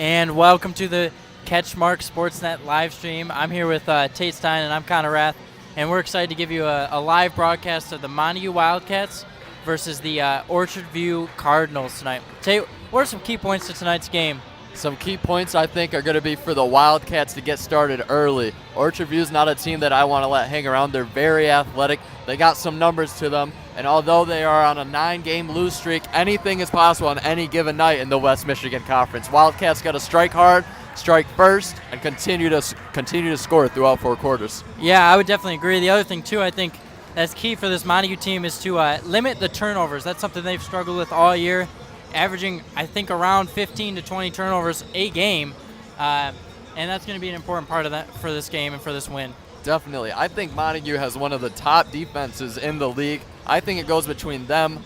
And welcome to the CatchMark SportsNet live stream. I'm here with Tate Stein, and I'm Connor Rath, and we're excited to give you a live broadcast of the Montague Wildcats versus the Orchard View Cardinals tonight. Tate, what are some key points to tonight's game? Some key points I think are going to be for the Wildcats to get started early. Orchard View is not a team that I want to let hang around. They're very athletic. They got some numbers to them. And although they are on a 9-game lose streak, anything is possible on any given night in the West Michigan Conference. Wildcats got to strike hard, strike first, and continue to score throughout 4 quarters. Yeah, I would definitely agree. The other thing, too, I think that's key for this Montague team is to limit the turnovers. That's something they've struggled with all year, averaging, I think, around 15 to 20 turnovers a game. And that's going to be an important part of that for this game and for this win. Definitely. I think Montague has one of the top defenses in the league. I think it goes between them,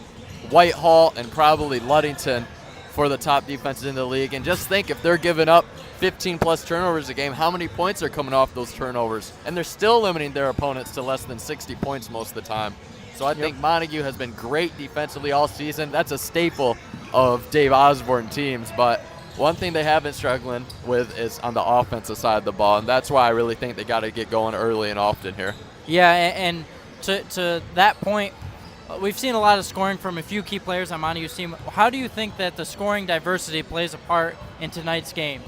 Whitehall, and probably Ludington for the top defenses in the league. And just think, if they're giving up 15-plus turnovers a game, how many points are coming off those turnovers? And they're still limiting their opponents to less than 60 points most of the time. So I think Montague has been great defensively all season. That's a staple of Dave Osborne teams. But one thing they have been struggling with is on the offensive side of the ball, and that's why I really think they got to get going early and often here. Yeah, and to that point, we've seen a lot of scoring from a few key players on Montague's team. How do you think that the scoring diversity plays a part in tonight's game?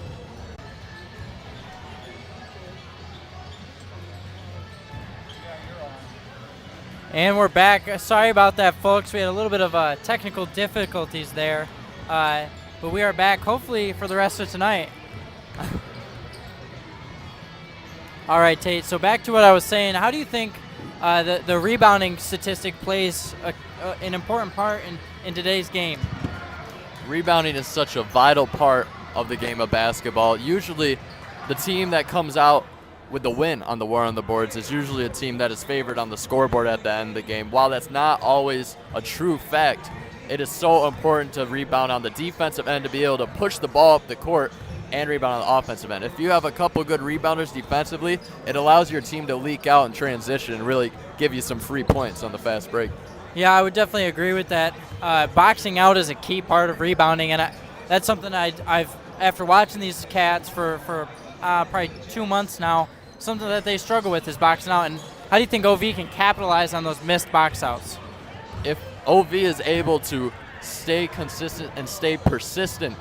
And we're back. Sorry about that, folks. We had a little bit of technical difficulties there. But we are back, hopefully, for the rest of tonight. All right, Tate, so back to what I was saying. How do you think the rebounding statistic plays an important part in today's game? Rebounding is such a vital part of the game of basketball. Usually, the team that comes out with the win on the war on the boards is usually a team that is favored on the scoreboard at the end of the game. While that's not always a true fact, it is so important to rebound on the defensive end to be able to push the ball up the court and rebound on the offensive end. If you have a couple good rebounders defensively, it allows your team to leak out and transition and really give you some free points on the fast break. Yeah, I would definitely agree with that. Boxing out is a key part of rebounding, and that's something I've after watching these Cats for probably 2 months now, something that they struggle with is boxing out. And how do you think OV can capitalize on those missed box outs? If OV is able to stay consistent and stay persistent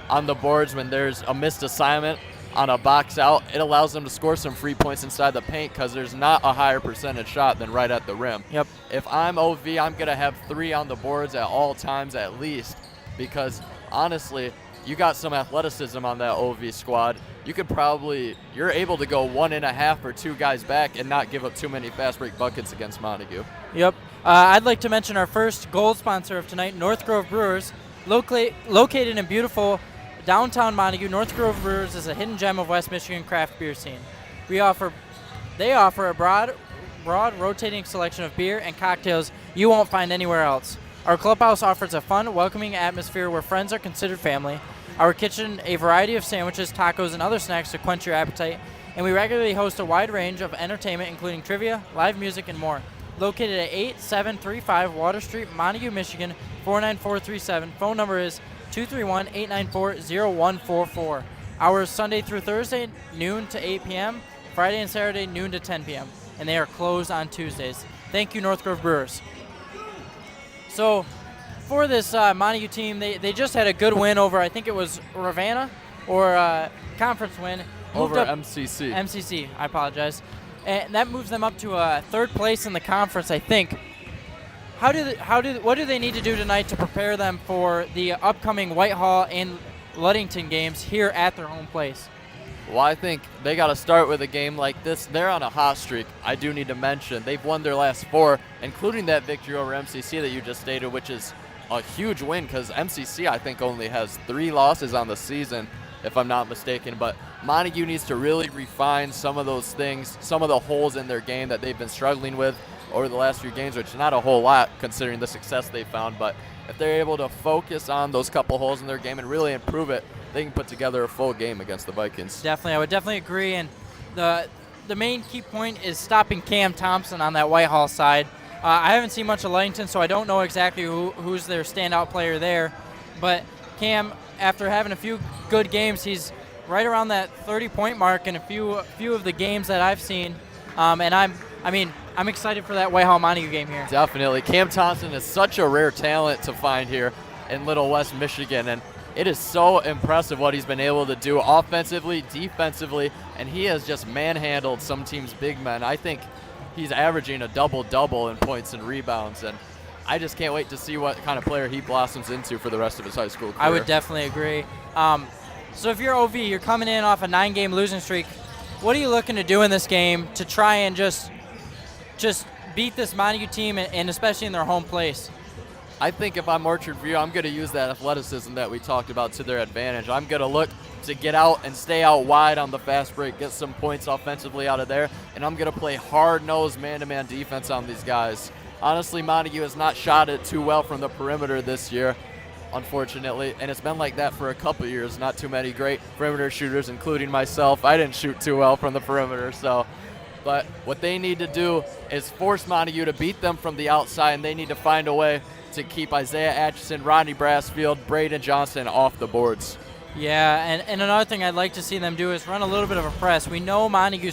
on the boards when there's a missed assignment on a box out, it allows them to score some free points inside the paint because there's not a higher percentage shot than right at the rim. Yep. If I'm OV, I'm going to have 3 on the boards at all times at least, because honestly, you got some athleticism on that OV squad. You're able to go 1.5 or 2 guys back and not give up too many fast break buckets against Montague. Yep. I'd like to mention our first gold sponsor of tonight, North Grove Brewers. Located in beautiful downtown Montague, North Grove Brewers is a hidden gem of West Michigan craft beer scene. They offer a broad rotating selection of beer and cocktails you won't find anywhere else. Our clubhouse offers a fun, welcoming atmosphere where friends are considered family. Our kitchen, a variety of sandwiches, tacos, and other snacks to quench your appetite. And we regularly host a wide range of entertainment, including trivia, live music, and more. Located at 8735 Water Street, Montague, Michigan, 49437. Phone number is 231-894-0144. Hours Sunday through Thursday, noon to 8 p.m. Friday and Saturday, noon to 10 p.m. And they are closed on Tuesdays. Thank you, North Grove Brewers. So for this Montague team, they just had a good win over, I think it was Ravenna, or conference win. Over MCC. MCC, I apologize. And that moves them up to third place in the conference, I think. What do they need to do tonight to prepare them for the upcoming Whitehall and Ludington games here at their home place? Well, I think they got to start with a game like this. They're on a hot streak. I do need to mention they've won their last 4, including that victory over MCC that you just stated, which is a huge win because MCC, I think, only has 3 losses on the season, if I'm not mistaken. But Montague needs to really refine some of those things, some of the holes in their game that they've been struggling with over the last few games, which is not a whole lot considering the success they found. But if they're able to focus on those couple holes in their game and really improve it, they can put together a full game against the Vikings. Definitely. I would definitely agree. And the main key point is stopping Cam Thompson on that Whitehall side. I haven't seen much of Ludington, so I don't know exactly who's their standout player there. But Cam, after having a few good games. He's right around that 30-point mark in a few of the games that I've seen. And I'm excited for that Whitehall Montague game here. Definitely. Cam Thompson is such a rare talent to find here in Little West Michigan, and it is so impressive what he's been able to do offensively, defensively, and he has just manhandled some teams' big men. I think he's averaging a double-double in points and rebounds, and I just can't wait to see what kind of player he blossoms into for the rest of his high school career. I would definitely agree. So if you're OV, you're coming in off a 9-game losing streak. What are you looking to do in this game to try and just beat this Montague team, and especially in their home place? I think if I'm Orchard View, I'm going to use that athleticism that we talked about to their advantage. I'm going to look to get out and stay out wide on the fast break, get some points offensively out of there, and I'm going to play hard-nosed man-to-man defense on these guys. Honestly, Montague has not shot it too well from the perimeter this year, unfortunately, and it's been like that for a couple years. Not too many great perimeter shooters, including myself. I didn't shoot too well from the perimeter, but what they need to do is force Montague to beat them from the outside, and they need to find a way to keep Isaiah Atchison, Rodney Brassfield, Braden Johnson off the boards. Yeah, and another thing I'd like to see them do is run a little bit of a press. We know Montague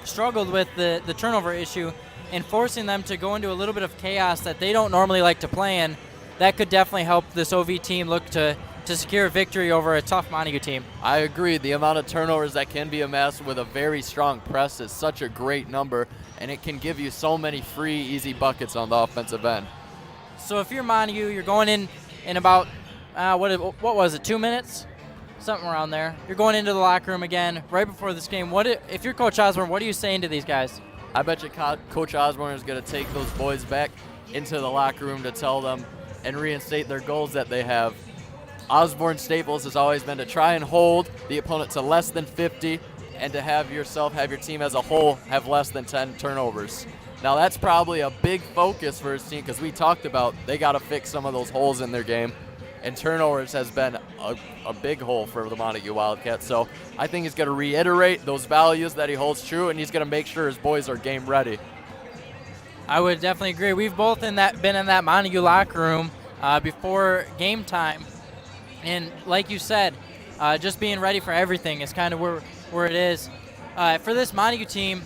struggled with the turnover issue, and forcing them to go into a little bit of chaos that they don't normally like to play in, that could definitely help this OV team look to secure a victory over a tough Montague team. I agree. The amount of turnovers that can be amassed with a very strong press is such a great number, and it can give you so many free, easy buckets on the offensive end. So if you're Montague, you're going in about, what was it, 2 minutes? Something around there. You're going into the locker room again right before this game. If you're Coach Osborne, what are you saying to these guys? I bet you Coach Osborne is going to take those boys back into the locker room to tell them and reinstate their goals that they have. Osborne Staples has always been to try and hold the opponent to less than 50 and to have your team as a whole have less than 10 turnovers. Now that's probably a big focus for his team because we talked about they got to fix some of those holes in their game, and turnovers has been a big hole for the Montague Wildcats. So I think he's going to reiterate those values that he holds true, and he's going to make sure his boys are game ready. I would definitely agree. We've both been in that Montague locker room before game time, and like you said, just being ready for everything is kind of where it is. For this Montague team,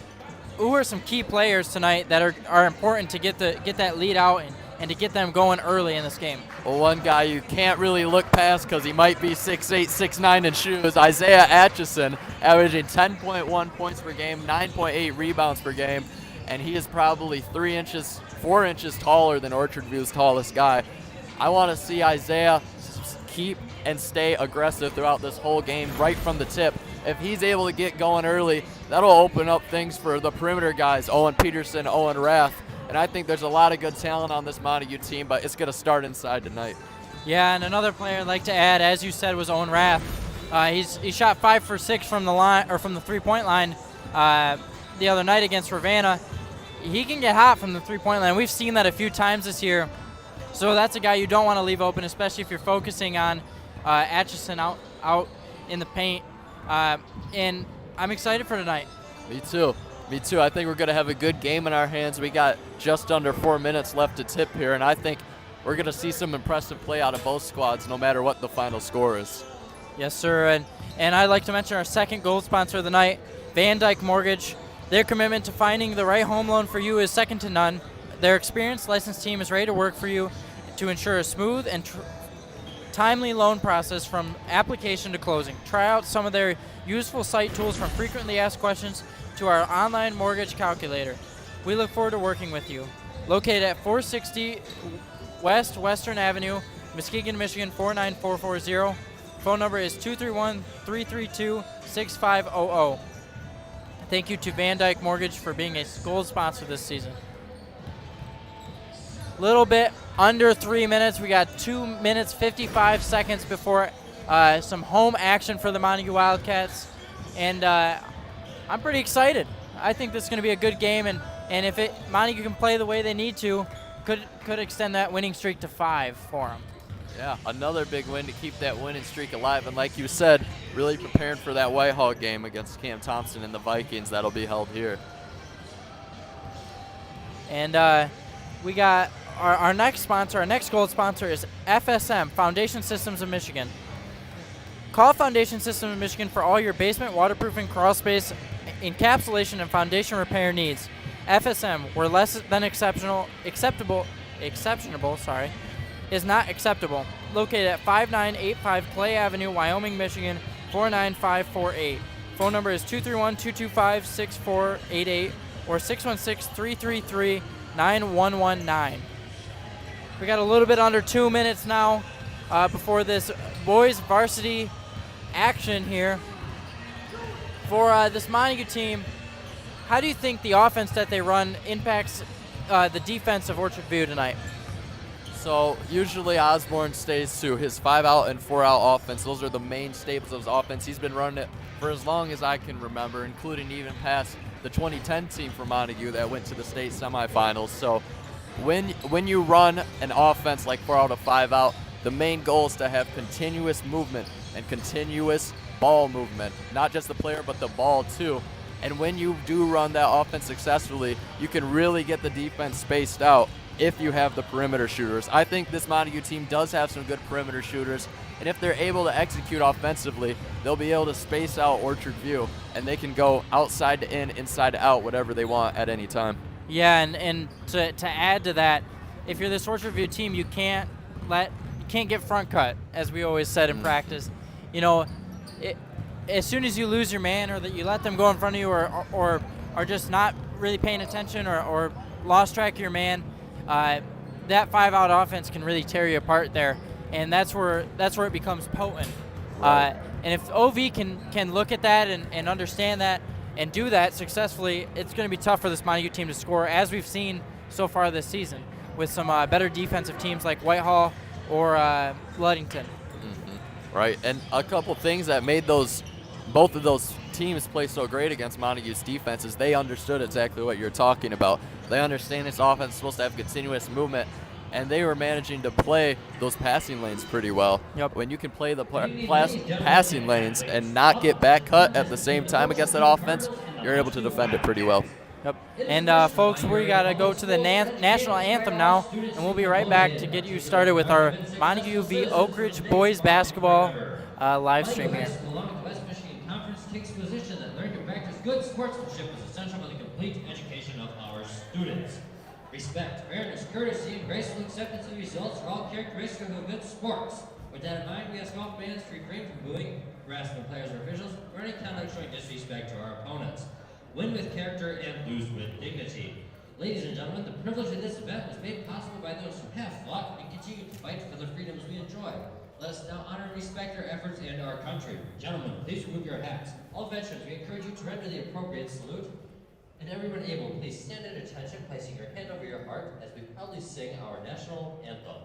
who are some key players tonight that are important to get that lead out and to get them going early in this game? Well, one guy you can't really look past because he might be 6'8", 6'9" in shoes, Isaiah Atchison, averaging 10.1 points per game, 9.8 rebounds per game, and he is probably 4 inches taller than Orchard View's tallest guy. I want to see Isaiah keep and stay aggressive throughout this whole game right from the tip. If he's able to get going early, that'll open up things for the perimeter guys, Owen Peterson, Owen Rath, and I think there's a lot of good talent on this Montague team, but it's going to start inside tonight. Yeah, and another player I'd like to add, as you said, was Owen Rath. He shot 5 for 6 from the line or from the 3-point line the other night against Ravenna. He can get hot from the 3-point line. We've seen that a few times this year. So that's a guy you don't want to leave open, especially if you're focusing on Atchison out in the paint. And I'm excited for tonight. Me too. I think we're going to have a good game in our hands. We got just under 4 minutes left to tip here, and I think we're going to see some impressive play out of both squads no matter what the final score is. Yes, sir. And I'd like to mention our second gold sponsor of the night, Van Dyke Mortgage. Their commitment to finding the right home loan for you is second to none. Their experienced licensed team is ready to work for you to ensure a smooth and timely loan process from application to closing. Try out some of their useful site tools from frequently asked questions to our online mortgage calculator. We look forward to working with you. Located at 460 West Western Avenue, Muskegon, Michigan 49440. Phone number is 231-332-6500. Thank you to Van Dyke Mortgage for being a gold sponsor this season. Little bit under 3 minutes. We got 2 minutes 55 seconds before some home action for the Montague Wildcats, and I'm pretty excited. I think this is going to be a good game, and if Montague can play the way they need to, could extend that winning streak to 5 for them. Yeah, another big win to keep that winning streak alive, and like you said, really preparing for that Whitehall game against Cam Thompson and the Vikings that'll be held here. And we got our next sponsor. Our next gold sponsor is FSM, Foundation Systems of Michigan. Call Foundation System of Michigan for all your basement waterproofing, crawl space, encapsulation, and foundation repair needs. FSM, where less than exceptional is not acceptable. Located at 5985 Clay Avenue, Wyoming, Michigan, 49548. Phone number is 231-225-6488 or 616-333-9119. We got a little bit under 2 minutes now before this boys varsity action here. For this Montague team, how do you think the offense that they run impacts the defense of Orchard View tonight? So usually Osborne stays to his 5-out and 4-out offense. Those are the main staples of his offense. He's been running it for as long as I can remember, including even past the 2010 team for Montague that went to the state semifinals. So when you run an offense like 4-out or 5-out, the main goal is to have continuous movement and continuous ball movement, not just the player but the ball too. And when you do run that offense successfully, you can really get the defense spaced out if you have the perimeter shooters. I think this Montague team does have some good perimeter shooters, and if they're able to execute offensively, they'll be able to space out Orchard View, and they can go outside to in, inside to out, whatever they want at any time. Yeah, and to add to that, if you're this Orchard View team, you can't get front cut, as we always said in practice. You know, as soon as you lose your man or that you let them go in front of you or are just not really paying attention or lost track of your man, that 5-out offense can really tear you apart there, and that's where it becomes potent. Right. And if OV can look at that and understand that and do that successfully, it's going to be tough for this Montague team to score, as we've seen so far this season with some better defensive teams like Whitehall or Ludington. Mm-hmm. Right, and a couple things that made both of those teams play so great against Montague's defense is they understood exactly what you're talking about. They understand this offense is supposed to have continuous movement, and they were managing to play those passing lanes pretty well. Yep. When you can play the passing lanes and not get back cut at the same time against that offense, you're able to defend it pretty well. Yep. And folks, we got to go to the national anthem now, and we'll be right back to get you started with our Montague v. Oak Ridge boys basketball live stream here. Takes a position that learning to practice good sportsmanship is essential for the complete education of our students. Respect, fairness, courtesy, and graceful acceptance of results are all characteristics of good sports. With that in mind, we ask all fans to refrain from booing, harassing players or officials, or any conduct showing disrespect to our opponents. Win with character and lose with dignity. Ladies and gentlemen, the privilege of this event was made possible by those who have fought and continue to fight for the freedoms we enjoy. Let us now honor and respect their efforts and our country. Gentlemen, please remove your hats. All veterans, we encourage you to render the appropriate salute. And everyone able, please stand at attention, placing your hand over your heart as we proudly sing our national anthem.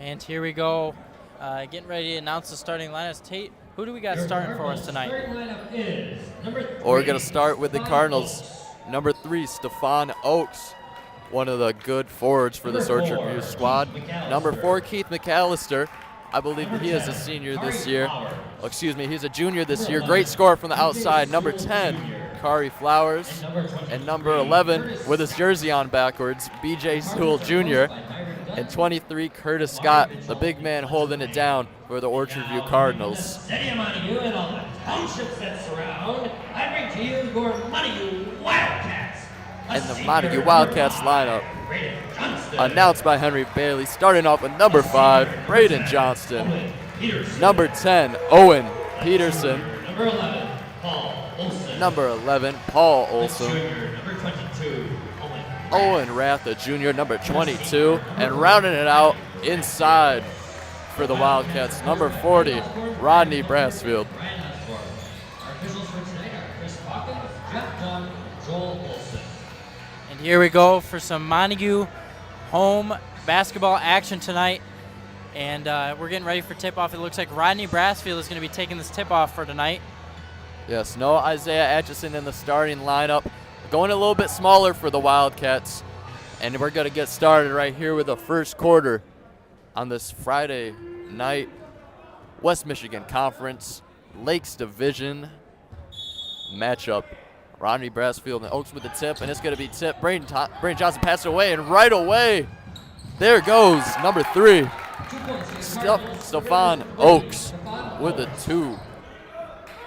And here we go, getting ready to announce the starting lineups. Tate, who do we got starting for us tonight? We're going to start with the Cardinals. Number 3, Stephon Oakes, one of the good forwards for this Orchard View squad. Number 4, Keith McAllister. I believe that he is a senior this year. Oh, excuse me, he's a junior this year. Great score from the outside. Number 10, Kari Flowers. And number 11, with his jersey on backwards, BJ Sewell Jr. And 23, Curtis Scott, the big man holding it down for the Orchard View Cardinals. Stadium Montague and all the townships that surround, I bring to you your Montague Wildcats. And the Montague Wildcats lineup, announced by Henry Bailey, starting off with number 5, Braden Johnston. Number 10, Owen Peterson. Number 11, Paul Olson. Number 11, Paul Olson. Number 22, Owen Rath, the junior, number 22. And rounding it out inside for the Wildcats, number 40, Rodney Brassfield. Our officials for tonight are Chris Hawkins, Jeff Dunn, and Joel Olson. And here we go for some Montague home basketball action tonight. And we're getting ready for tip-off. It looks like Rodney Brassfield is going to be taking this tip-off for tonight. Yes, no Isaiah Atchison in the starting lineup. Going a little bit smaller for the Wildcats. And we're going to get started right here with the first quarter on this Friday night West Michigan Conference Lakes Division matchup. Rodney Brassfield and Oaks with the tip, and it's going to be tipped. Braden Johnson passed away, and right away, there goes number 3, Stefan Oaks with the 2.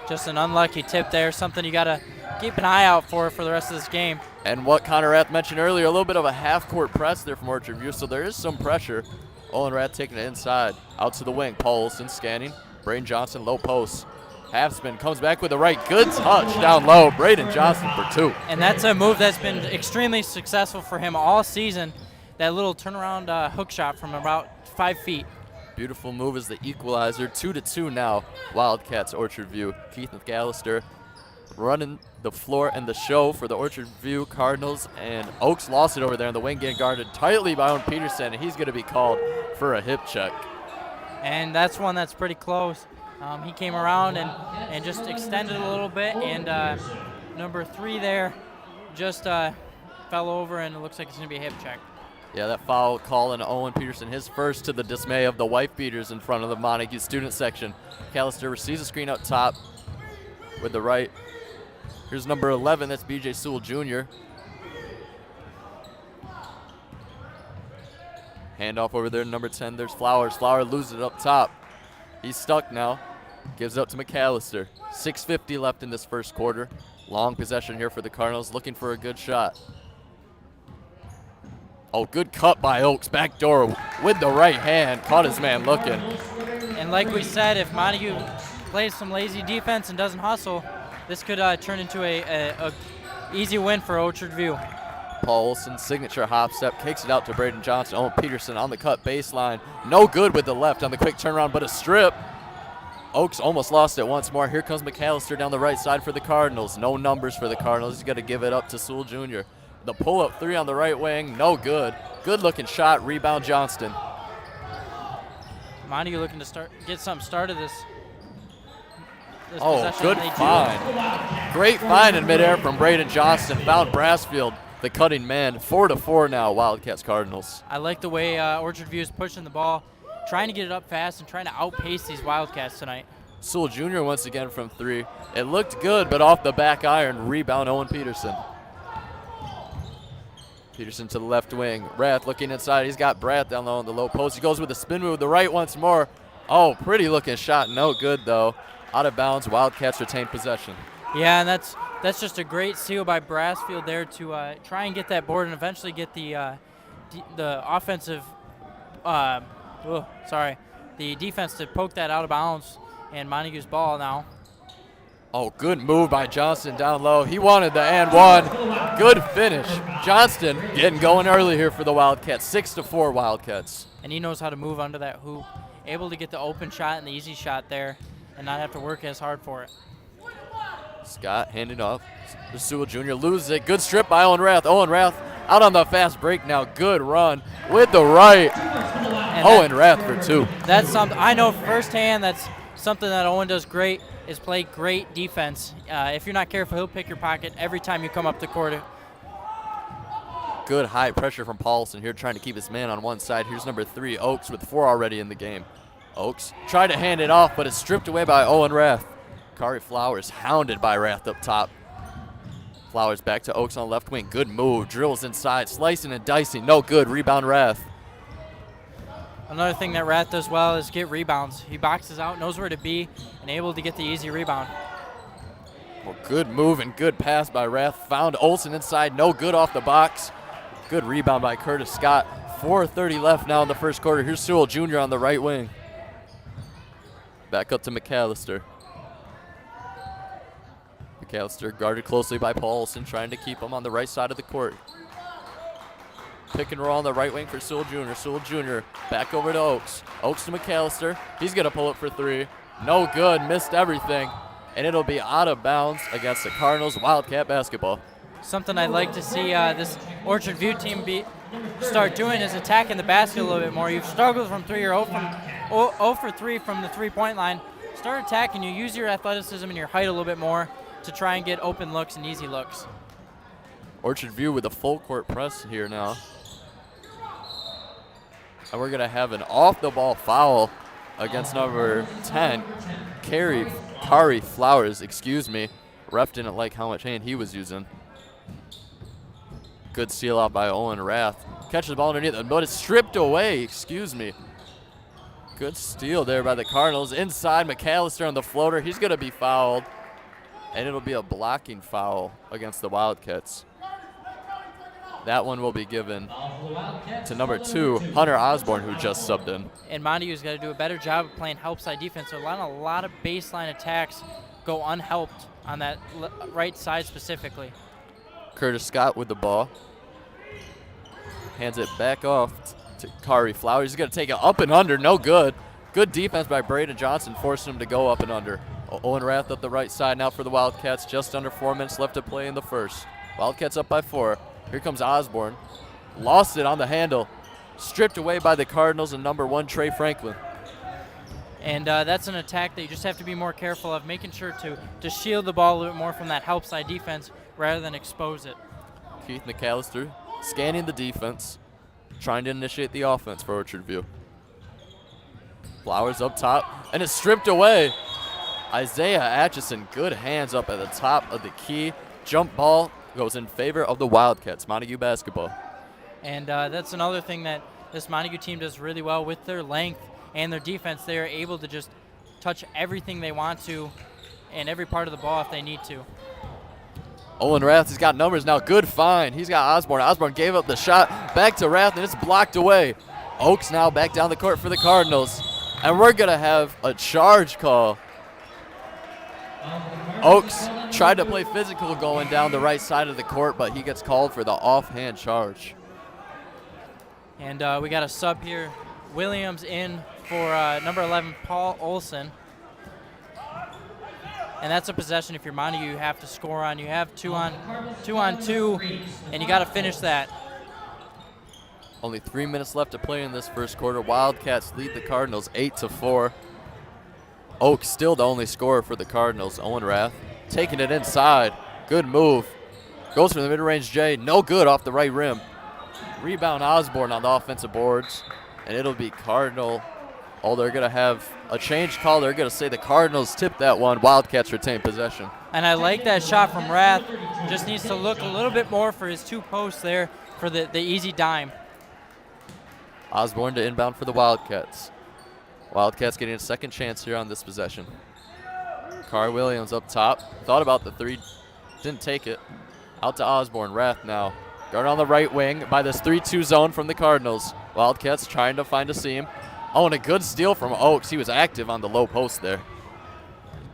Just an unlucky tip there, something you got to keep an eye out for the rest of this game. And what Connor Rath mentioned earlier, a little bit of a half-court press there from Orchard View, so there is some pressure. Owen Rath taking it inside, out to the wing. Paul Olson scanning. Braden Johnson, low post. Half spin, comes back with the right. Good touch down low. Braden Johnson for 2. And that's a move that's been extremely successful for him all season. That little turnaround hook shot from about 5 feet. Beautiful move is the equalizer. 2-2 now. Wildcats, Orchard View. Keith McAllister running the floor and the show for the Orchard View Cardinals. And Oaks lost it over there in the wing, getting guarded tightly by Owen Peterson, and he's going to be called for a hip check. And that's one that's pretty close. He came around and just extended a little bit, and number 3 there just fell over, and it looks like it's going to be a hip check. Yeah, that foul call on Owen Peterson, his first, to the dismay of the wife beaters in front of the Montague student section. McAllister receives a screen up top with the right. Here's number 11, that's BJ Sewell Jr. Handoff over there, number 10, there's Flowers. Flowers loses it up top. He's stuck now. Gives it up to McAllister. 6:50 left in this first quarter. Long possession here for the Cardinals, looking for a good shot. Oh, good cut by Oaks. Back door with the right hand. Caught his man looking. And like we said, if Montague plays some lazy defense and doesn't hustle, this could turn into a easy win for Orchard View. Paul Olson's signature hop step kicks it out to Braden Johnson. Owen Peterson on the cut baseline. No good with the left on the quick turnaround, but a strip. Oaks almost lost it once more. Here comes McAllister down the right side for the Cardinals. No numbers for the Cardinals. He's got to give it up to Sewell Jr. The pull-up 3 on the right wing, no good. Good-looking shot, rebound Johnston. Montague looking to get something started this Oh, possession. good find. Great find in midair from Braden Johnston. Found Brassfield, the cutting man. 4-4 now, Wildcats Cardinals. I like the way Orchard View is pushing the ball, trying to get it up fast and trying to outpace these Wildcats tonight. Sewell Jr. once again from 3. It looked good, but off the back iron, rebound Owen Peterson. Peterson to the left wing. Rath looking inside. He's got Brath down low on the low post. He goes with a spin move with the right once more. Oh, pretty looking shot. No good, though. Out of bounds. Wildcats retain possession. Yeah, and that's just a great steal by Brassfield there to try and get that board and eventually get the offensive the defense to poke that out of bounds, and Montague's ball now. Oh, good move by Johnston down low. He wanted the and one. Good finish. Johnston getting going early here for the Wildcats. 6-4 Wildcats. And he knows how to move under that hoop. Able to get the open shot and the easy shot there and not have to work as hard for it. Scott handing off to Sewell Jr. Loses it. Good strip by Owen Rath. Owen Rath out on the fast break now. Good run with the right. And Owen Rath for 2. That's something I know firsthand. That's something that Owen does great, is play great defense. If you're not careful, he'll pick your pocket every time you come up the court. Good high pressure from Paulson here, trying to keep his man on one side. Here's number 3, Oaks, with 4 already in the game. Oaks tried to hand it off, but it's stripped away by Owen Rath. Kari Flowers hounded by Rath up top. Flowers back to Oaks on the left wing. Good move. Drills inside. Slicing and dicing. No good. Rebound Rath. Another thing that Rath does well is get rebounds. He boxes out, knows where to be, and able to get the easy rebound. Well, good move and good pass by Rath. Found Olsen inside. No good off the box. Good rebound by Curtis Scott. 4:30 left now in the first quarter. Here's Sewell Jr. on the right wing. Back up to McAllister. McAllister guarded closely by Paul Olsen, trying to keep him on the right side of the court. Pick and roll on the right wing for Sewell Jr. Sewell Jr. back over to Oaks. Oaks to McAllister. He's going to pull it for three. No good. Missed everything. And it'll be out of bounds against the Cardinals Wildcat basketball. Something I'd like to see this Orchard View team start doing is attacking the basket a little bit more. You've struggled from 3 or 0 for 3 from the three-point line. Start attacking. You use your athleticism and your height a little bit more to try and get open looks and easy looks. Orchard View with a full court press here now. And we're going to have an off-the-ball foul against number 10, Kari Flowers, excuse me. Ref didn't like how much hand he was using. Good steal out by Owen Rath. Catches the ball underneath, but it's stripped away, excuse me. Good steal there by the Cardinals. Inside, McAllister on the floater. He's going to be fouled. And it'll be a blocking foul against the Wildcats. That one will be given to number 2, Hunter Osborne, who just subbed in. And Montague's got to do a better job of playing help side defense. So a lot of baseline attacks go unhelped on that right side specifically. Curtis Scott with the ball. Hands it back off to Kari Flowers. He's going to take it up and under. No good. Good defense by Braden Johnson, forcing him to go up and under. Owen Rath up the right side now for the Wildcats. Just under 4 minutes left to play in the first. Wildcats up by 4. Here comes Osborne. Lost it on the handle. Stripped away by the Cardinals and number 1, Trey Franklin. And that's an attack that you just have to be more careful of, making sure to shield the ball a little bit more from that help side defense rather than expose it. Keith McAllister scanning the defense, trying to initiate the offense for Orchard View. Flowers up top, and it's stripped away. Isaiah Atchison, good hands up at the top of the key. Jump ball goes in favor of the Wildcats, Montague basketball. And that's another thing that this Montague team does really well with their length and their defense. They are able to just touch everything they want to and every part of the ball if they need to. Owen Rath has got numbers now. Good find. He's got Osborne. Osborne gave up the shot. Back to Rath, and it's blocked away. Oaks now back down the court for the Cardinals. And we're going to have a charge call. Oaks tried to play physical going down the right side of the court, but he gets called for the offhand charge. And we got a sub here. Williams in for number 11, Paul Olsen. And that's a possession if you're Montague you have to score on. You have two on two, and you got to finish that. Only 3 minutes left to play in this first quarter. Wildcats lead the Cardinals 8-4. Oaks still the only scorer for the Cardinals. Owen Rath taking it inside. Good move. Goes for the mid-range J. No good off the right rim. Rebound Osborne on the offensive boards. And it'll be Cardinal. Oh, they're going to have a change call. They're going to say the Cardinals tipped that one. Wildcats retain possession. And I like that shot from Rath. Just needs to look a little bit more for his 2 posts there for the easy dime. Osborne to inbound for the Wildcats. Wildcats getting a second chance here on this possession. Carr Williams up top. Thought about the 3. Didn't take it. Out to Osborne. Rath now. Guard on the right wing by this 3-2 zone from the Cardinals. Wildcats trying to find a seam. Oh, and a good steal from Oaks. He was active on the low post there.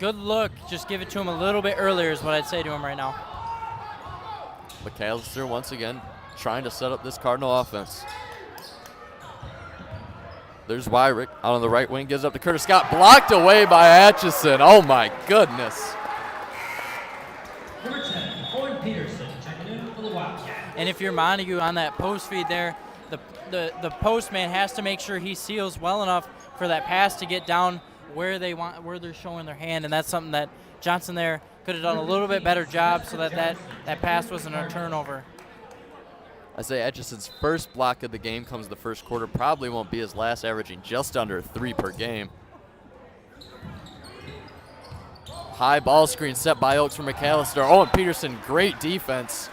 Good look. Just give it to him a little bit earlier is what I'd say to him right now. McAllister once again trying to set up this Cardinal offense. There's Wyrick out on the right wing. Gives up to Curtis Scott. Blocked away by Atchison. Oh, my goodness. Number 10, Owen Peterson, checking in for the Wildcats. And if you're Montague on that post feed there, the postman has to make sure he seals well enough for that pass to get down where they're showing their hand, and that's something that Johnson there could have done a little bit better job so that pass wasn't a turnover. Isaiah Etchison's first block of the game comes the first quarter. Probably won't be his last, averaging just under 3 per game. High ball screen set by Oaks for McAllister. Owen Peterson, great defense.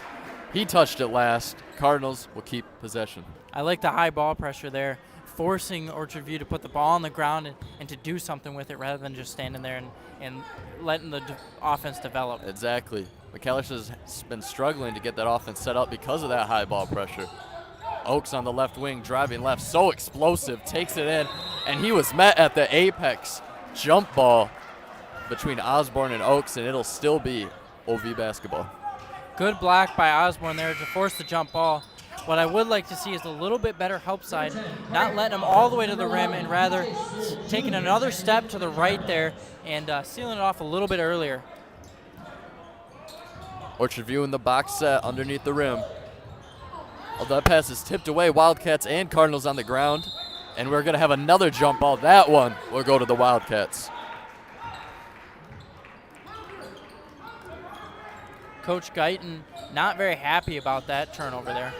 He touched it last. Cardinals will keep possession. I like the high ball pressure there, forcing Orchard View to put the ball on the ground and to do something with it rather than just standing there and letting the offense develop. Exactly. McAllister's been struggling to get that offense set up because of that high ball pressure. Oaks on the left wing, driving left, so explosive, takes it in, and he was met at the apex jump ball between Osborne and Oaks, and it'll still be OV basketball. Good block by Osborne there to force the jump ball. What I would like to see is a little bit better help side, not letting him all the way to the rim and rather taking another step to the right there and sealing it off a little bit earlier. Orchard View in the box set underneath the rim. Oh, that pass is tipped away. Wildcats and Cardinals on the ground. And we're going to have another jump ball. That one will go to the Wildcats. Coach Guyton not very happy about that turnover there.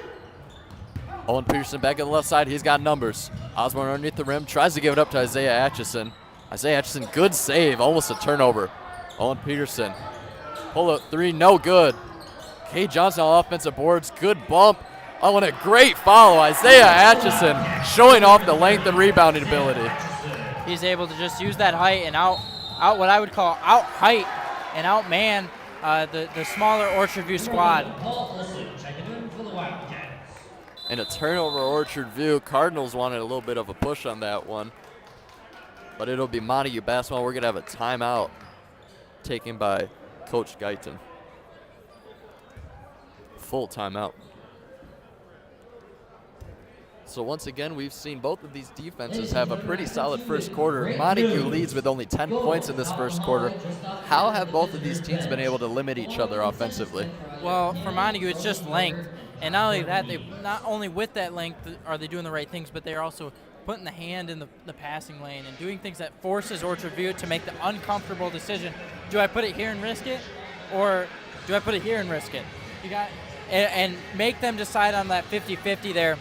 Owen Peterson back on the left side. He's got numbers. Osborne underneath the rim. Tries to give it up to Isaiah Atchison. Isaiah Atchison, good save. Almost a turnover. Owen Peterson. Pull up three, no good. Kay Johnson on offensive boards. Good bump. Oh, and a great follow. Isaiah Atchison showing off the length and rebounding ability. He's able to just use that height and out what I would call out height and outman the smaller Orchard View squad. And a turnover Orchard View. Cardinals wanted a little bit of a push on that one. But it'll be Montague basketball. We're going to have a timeout taken by Coach Guyton. Full timeout. So once again, we've seen both of these defenses have a pretty solid first quarter. Montague leads with only 10 points in this first quarter. How have both of these teams been able to limit each other offensively? Well, for Montague, it's just length. And not only that, they not only with that length are they doing the right things, but they're also putting the hand in the passing lane and doing things that forces Orchard View to make the uncomfortable decision. Do I put it here and risk it, or do I put it here and risk it? And make them decide on that 50-50 there.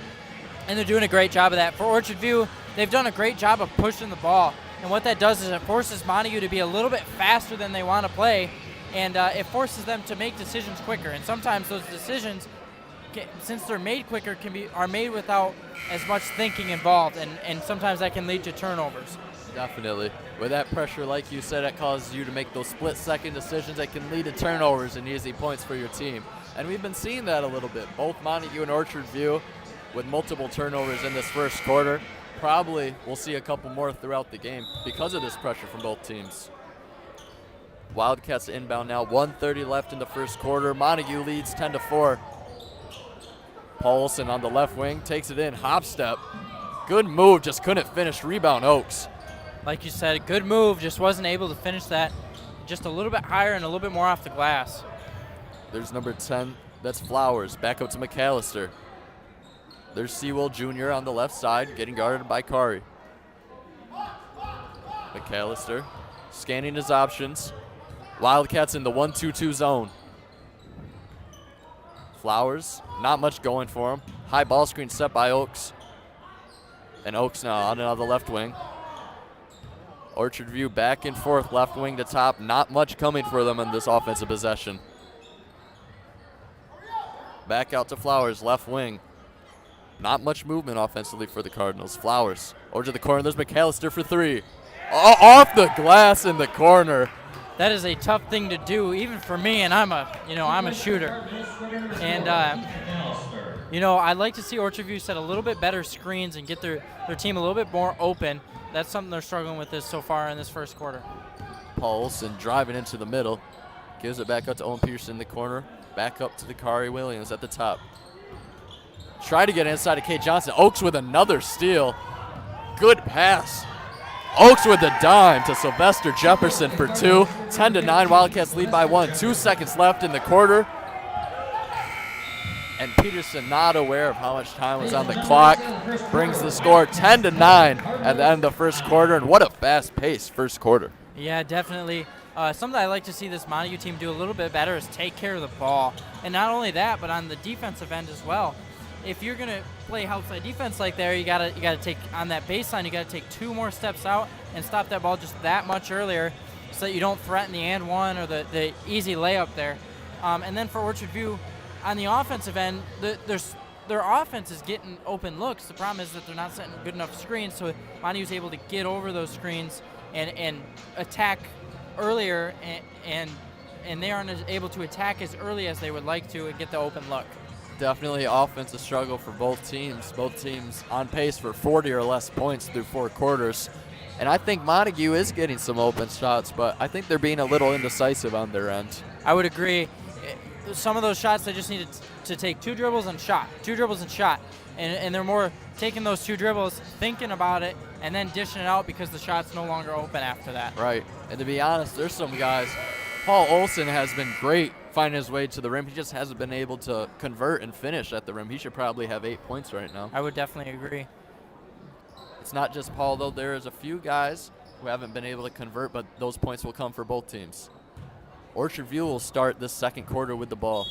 And they're doing a great job of that. For Orchard View, they've done a great job of pushing the ball. And what that does is it forces Montague to be a little bit faster than they want to play, and it forces them to make decisions quicker. And sometimes those decisions, since they're made quicker, are made without as much thinking involved, and sometimes that can lead to turnovers. Definitely. With that pressure, like you said, it causes you to make those split-second decisions that can lead to turnovers and easy points for your team. And we've been seeing that a little bit. Both Montague and Orchard View with multiple turnovers in this first quarter. Probably we'll see a couple more throughout the game because of this pressure from both teams. Wildcats inbound now, 1:30 left in the first quarter. Montague leads 10-4. Paulson on the left wing takes it in, hop step. Good move, just couldn't finish. Rebound Oaks. Like you said, good move, just wasn't able to finish that just a little bit higher and a little bit more off the glass. There's number 10, that's Flowers, back up to McAllister. There's Sewell Jr. on the left side, getting guarded by Kari. McAllister scanning his options. Wildcats in the 1-2-2 zone. Flowers, not much going for him. High ball screen set by Oaks. And Oaks now on the left wing. Orchard View back and forth, left wing to top. Not much coming for them in this offensive possession. Back out to Flowers, left wing. Not much movement offensively for the Cardinals. Flowers over to the corner. There's McAllister for three. Oh, off the glass in the corner. That is a tough thing to do, even for me, and I'm a shooter. And I'd like to see Orchard View set a little bit better screens and get their team a little bit more open. That's something they're struggling with so far in this first quarter. Paul Olsen driving into the middle. Gives it back up to Owen Peterson in the corner. Back up to the Kari Williams at the top. Try to get inside of Kate Johnson. Oaks with another steal. Good pass. Oaks with a dime to Sylvester Jefferson for two. 10-9, Wildcats lead by one. 2 seconds left in the quarter. And Peterson not aware of how much time was on the clock. Brings the score 10-9 at the end of the first quarter. And what a fast-paced first quarter. Yeah, definitely. Something I like to see this Montague team do a little bit better is take care of the ball. And not only that, but on the defensive end as well. if you're gonna play outside defense like there, you gotta take on that baseline. You gotta take 2 more steps out and stop that ball just that much earlier, so that you don't threaten the and one or the easy layup there. And then for Orchard View, on the offensive end, their offense is getting open looks. The problem is that they're not setting good enough screens, so Montague's able to get over those screens and attack earlier, and they aren't able to attack as early as they would like to and get the open look. Definitely offensive struggle for both teams. Both teams on pace for 40 or less points through 4 quarters. And I think Montague is getting some open shots, but I think they're being a little indecisive on their end. I would agree. Some of those shots, they just needed to take 2 dribbles and shot. 2 dribbles and shot. And they're more taking those 2 dribbles, thinking about it, and then dishing it out because the shot's no longer open after that. Right. And to be honest, there's some guys. Paul Olson has been great finding his way to the rim. He just hasn't been able to convert and finish at the rim. He should probably have 8 points right now. I would definitely agree. It's not just Paul, though. There is a few guys who haven't been able to convert, but those points will come for both teams. Orchard View will start this second quarter with the ball.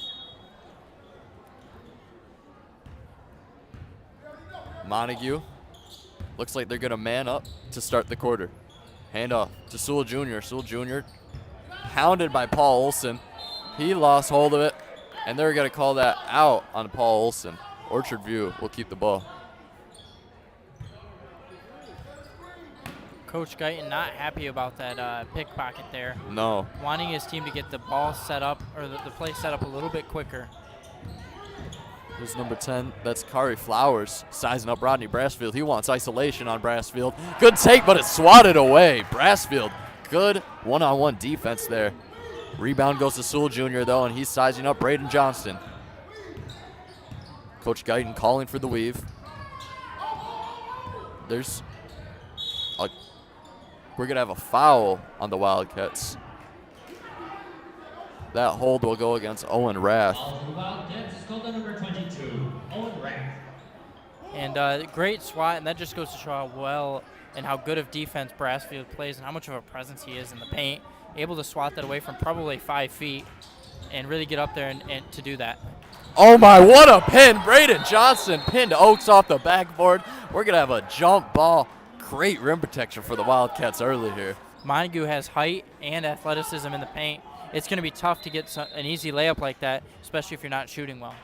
Montague looks like they're going to man up to start the quarter. Hand off to Sewell Jr. Sewell Jr. hounded by Paul Olson. He lost hold of it, and they're going to call that out on Paul Olson. Orchard View will keep the ball. Coach Guyton not happy about that pickpocket there. No. Wanting his team to get the ball set up, or the play set up a little bit quicker. Here's number 10. That's Kari Flowers sizing up Rodney Brassfield. He wants isolation on Brassfield. Good take, but it's swatted away. Brassfield, good one-on-one defense there. Rebound goes to Sewell Jr., though, and he's sizing up Braden Johnston. Coach Guyton calling for the weave. We're going to have a foul on the Wildcats. That hold will go against Owen Rath. And great swat, and that just goes to show how well and how good of defense Brassfield plays and how much of a presence he is in the paint. Able to swat that away from probably 5 feet and really get up there and to do that. Oh my, what a pin. Braden Johnson pinned Oaks off the backboard. We're going to have a jump ball. Great rim protection for the Wildcats early here. Montague has height and athleticism in the paint. It's going to be tough to get an easy layup like that, especially if you're not shooting well.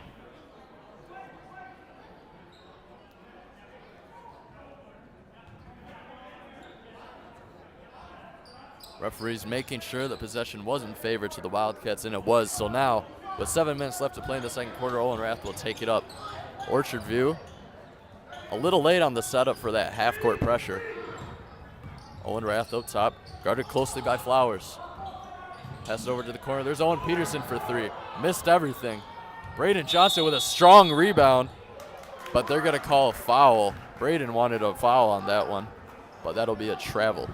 Referees making sure the possession was in favor to the Wildcats, and it was. So now, with 7 minutes left to play in the second quarter, Owen Rath will take it up. Orchard View, a little late on the setup for that half-court pressure. Owen Rath up top, guarded closely by Flowers. Pass it over to the corner. There's Owen Peterson for 3. Missed everything. Braden Johnson with a strong rebound, but they're going to call a foul. Braden wanted a foul on that one, but that'll be a travel.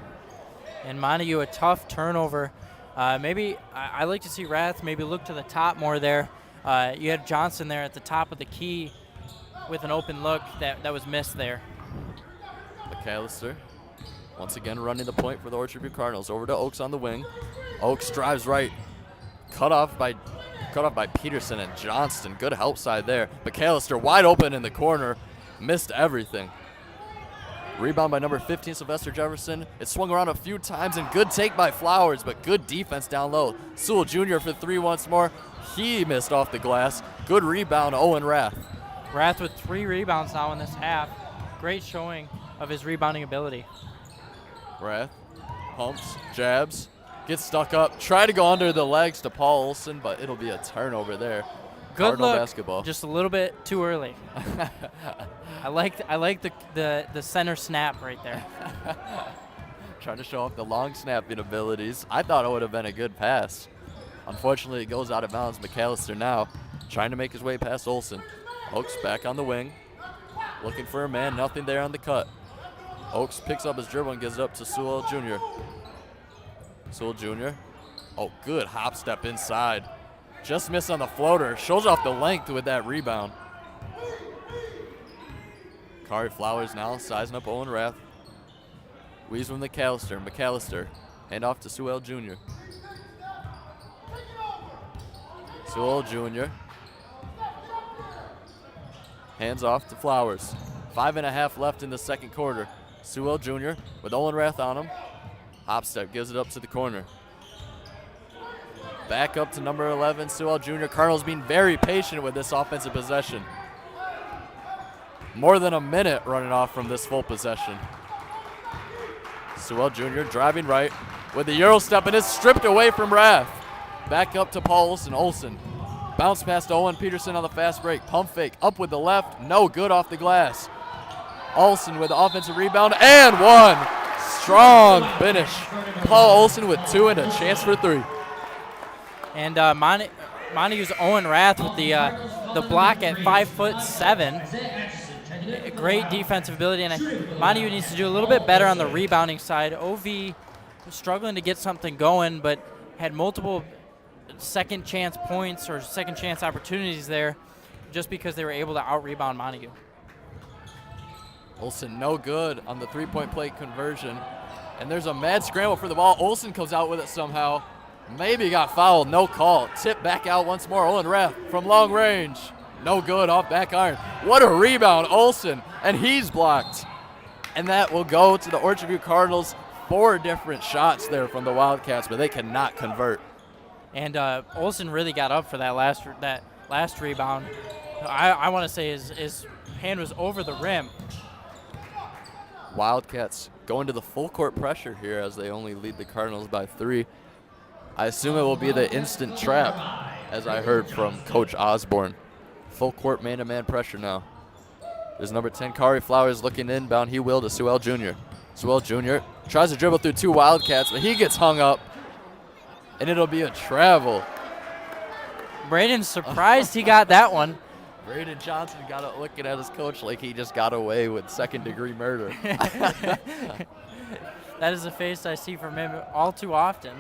And Montague, a tough turnover. Maybe I like to see Rath maybe look to the top more there. You had Johnson there at the top of the key with an open look that was missed there. McAllister once again running the point for the Orchard View Cardinals. Over to Oaks on the wing. Oaks drives right. Cut off by Peterson and Johnston. Good help side there. McAllister wide open in the corner. Missed everything. Rebound by number 15, Sylvester Jefferson. It swung around a few times, and good take by Flowers, but good defense down low. Sewell Jr. for 3 once more. He missed off the glass. Good rebound, Owen Rath. Rath with 3 rebounds now in this half. Great showing of his rebounding ability. Rath pumps, jabs, gets stuck up. Try to go under the legs to Paul Olson, but it'll be a turnover there. Good Cardinal look, basketball. Just a little bit too early. I like the center snap right there. Trying to show off the long snapping abilities. I thought it would have been a good pass. Unfortunately, it goes out of bounds. McAllister now trying to make his way past Olson. Oaks back on the wing. Looking for a man. Nothing there on the cut. Oaks picks up his dribble and gives it up to Sewell Jr. Sewell Jr. Oh, good hop step inside. Just missed on the floater. Shows off the length with that rebound. Kari Flowers now sizing up Owen Rath. Weaves from McAllister. McAllister. Hand off to Sewell Jr. Sewell Jr. Hands off to Flowers. 5.5 left in the second quarter. Sewell Jr. with Olenrath on him. Hopstep gives it up to the corner. Back up to number 11, Sewell Jr. Cardinals being very patient with this offensive possession. More than a minute running off from this full possession. Sewell Jr. driving right with the Euro step and is stripped away from Rath. Back up to Paul Olsen. Olsen bounce past Owen Peterson on the fast break. Pump fake up with the left. No good off the glass. Olsen with the offensive rebound and one. Strong finish. Paul Olsen with 2 and a chance for 3. And Montague's Owen Rath with the block at 5'7". Great defensive ability, and Montague needs to do a little bit better on the rebounding side. OV was struggling to get something going, but had multiple second chance points or second chance opportunities there just because they were able to out-rebound Montague. Olsen no good on the three-point play conversion. And there's a mad scramble for the ball. Olsen comes out with it somehow. Maybe got fouled, no call. Tip back out once more. Owen Rath from long range. No good off back iron. What a rebound, Olsen. And he's blocked. And that will go to the Orchard View Cardinals. 4 different shots there from the Wildcats, but they cannot convert. And Olsen really got up for that last rebound. I want to say his hand was over the rim. Wildcats going to the full court pressure here as they only lead the Cardinals by 3. I assume it will be the instant trap, as I heard from Coach Osborne. Full court man-to-man pressure now. There's number 10, Kari Flowers, looking inbound. He will to Sewell Jr. Sewell Jr. tries to dribble through 2 Wildcats, but he gets hung up, and it'll be a travel. Braden's surprised he got that one. Braden Johnson got it looking at his coach like he just got away with second-degree murder. That is a face I see from him all too often.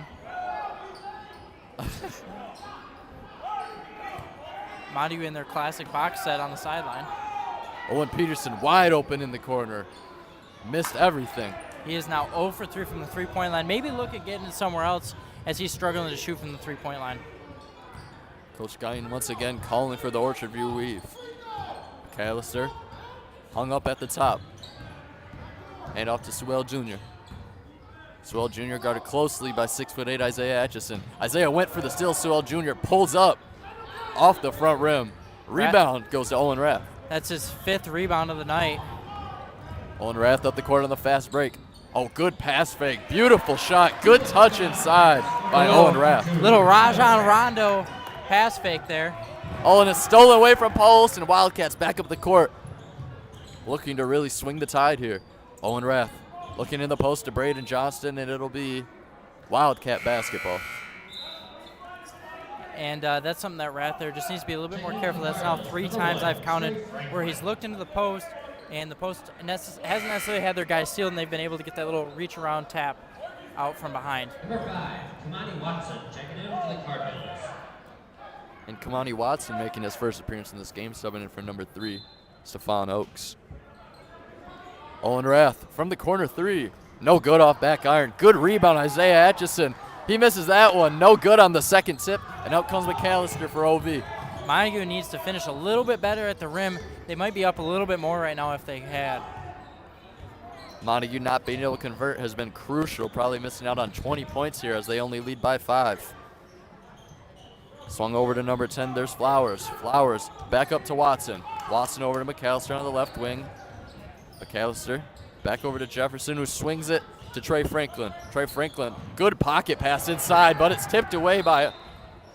Montague in their classic box set on the sideline. Owen Peterson wide open in the corner. Missed everything. He is now 0 for 3 from the three-point line. Maybe look at getting it somewhere else as he's struggling to shoot from the three-point line. Coach Guyon once again calling for the Orchard View weave. McAllister hung up at the top. Hand off to Sewell Jr. Sewell Jr. guarded closely by 6'8" Isaiah Atchison. Isaiah went for the steal. Sewell Jr. pulls up off the front rim. Rebound goes to Owen Rath. That's his 5th rebound of the night. Owen Rath up the court on the fast break. Oh, good pass fake. Beautiful shot. Good touch inside by Owen Rath. Little Rajon Rondo pass fake there. Oh, and it's stolen away from Paul Olsen. Wildcats back up the court. Looking to really swing the tide here. Owen Rath looking in the post to Braden Johnston, and it'll be Wildcat basketball. And that's something that Rath there just needs to be a little bit more careful. That's now 3 times I've counted where he's looked into the post, and the post hasn't necessarily had their guys sealed, and they've been able to get that little reach around tap out from behind. Number 5, Kamani Watson, checking in for the Cardinals. And Kamani Watson making his first appearance in this game, subbing in for number 3, Stephon Oakes. Owen Rath from the corner 3. No good off back iron. Good rebound, Isaiah Atchison. He misses that one. No good on the second tip. And out comes McAllister for OV. Montague needs to finish a little bit better at the rim. They might be up a little bit more right now if they had. Montague not being able to convert has been crucial, probably missing out on 20 points here as they only lead by 5. Swung over to number 10, there's Flowers. Flowers back up to Watson. Watson over to McAllister on the left wing. McAllister back over to Jefferson, who swings it to Trey Franklin. Trey Franklin, good pocket pass inside, but it's tipped away by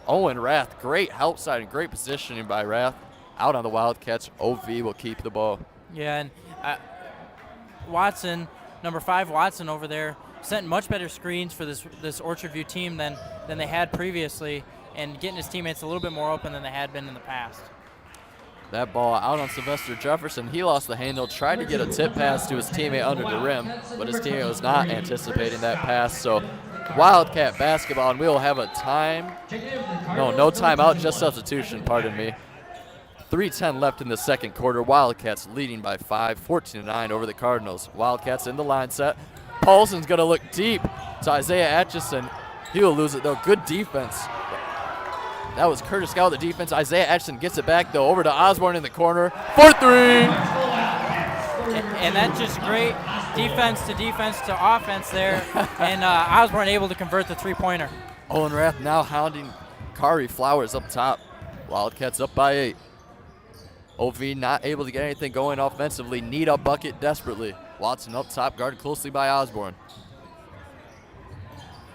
Owen Rath. Great help side and great positioning by Rath. Out on the Wildcats, OV will keep the ball. Yeah, and Watson, number 5 Watson over there, sent much better screens for this Orchard View team than they had previously, and getting his teammates a little bit more open than they had been in the past. That ball out on Sylvester Jefferson. He lost the handle, tried to get a tip pass to his teammate under the rim, but his teammate was not anticipating that pass. So Wildcat basketball, and we will have a no timeout, just substitution, pardon me. 3:10 left in the second quarter. Wildcats leading by 5, 14-9 over the Cardinals. Wildcats in the line set. Paulson's going to look deep to Isaiah Atchison. He will lose it, though. Good defense That was Curtis Scott with the defense. Isaiah Atchison gets it back, though, over to Osborne in the corner for 3. And that's just great defense to offense there. And Osborne able to convert the three-pointer. Owen Rath now hounding Kari Flowers up top. Wildcats up by 8. OV not able to get anything going offensively. Need a bucket desperately. Watson up top, guarded closely by Osborne.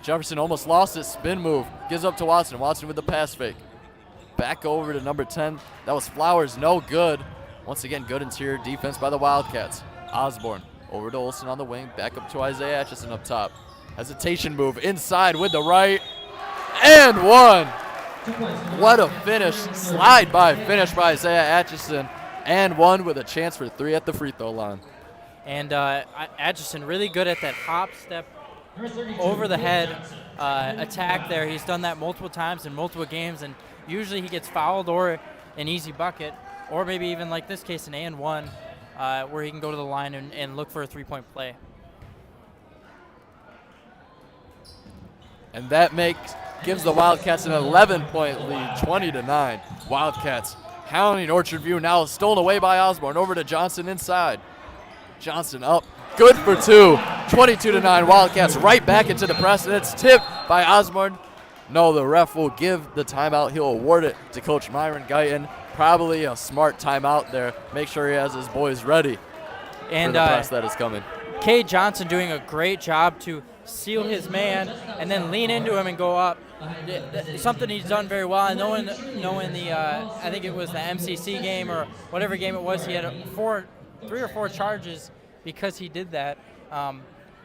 Jefferson almost lost his spin move. Gives up to Watson. Watson with the pass fake. Back over to number 10. That was Flowers, no good. Once again, good interior defense by the Wildcats. Osborne over to Olsen on the wing. Back up to Isaiah Atchison up top. Hesitation move inside with the right. And 1. What a finish. Slide by finish by Isaiah Atchison. And 1 with a chance for 3 at the free throw line. And Atchison really good at that hop step over the head attack there. He's done that multiple times in multiple games, and usually he gets fouled or an easy bucket, or maybe even like this case, an and 1, where he can go to the line and look for a three-point play. And that gives the Wildcats an 11-point lead, 20-9. Wildcats hounding Orchard View, now stolen away by Osborne. Over to Johnson inside. Johnson up, good for 2, 22-9. Wildcats right back into the press, and it's tipped by Osborne. No, the ref will give the timeout. He'll award it to Coach Myron Guyton. Probably a smart timeout there. Make sure he has his boys ready and for the press that is coming. Cade Johnson doing a great job to seal his man and then lean into him and go up. Something he's done very well. I know in the I think it was the MCC game or whatever game it was, he had 3 or 4 charges because he did that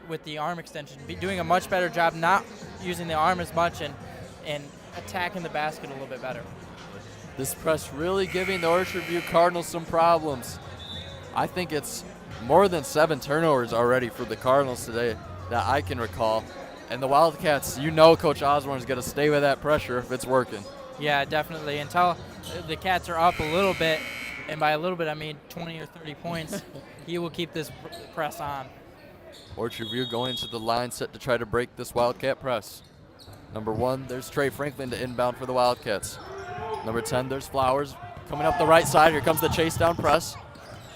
with the arm extension. Doing a much better job, not using the arm as much and attacking the basket a little bit better. This press really giving the Orchard View Cardinals some problems. I think it's more than 7 turnovers already for the Cardinals today that I can recall. And the Wildcats, you know Coach Osborne is going to stay with that pressure if it's working. Yeah, definitely. Until the Cats are up a little bit, and by a little bit I mean 20 or 30 points, he will keep this press on. Orchard View going to the line set to try to break this Wildcat press. Number 1, there's Trey Franklin to inbound for the Wildcats. Number 10, there's Flowers coming up the right side. Here comes the chase down press.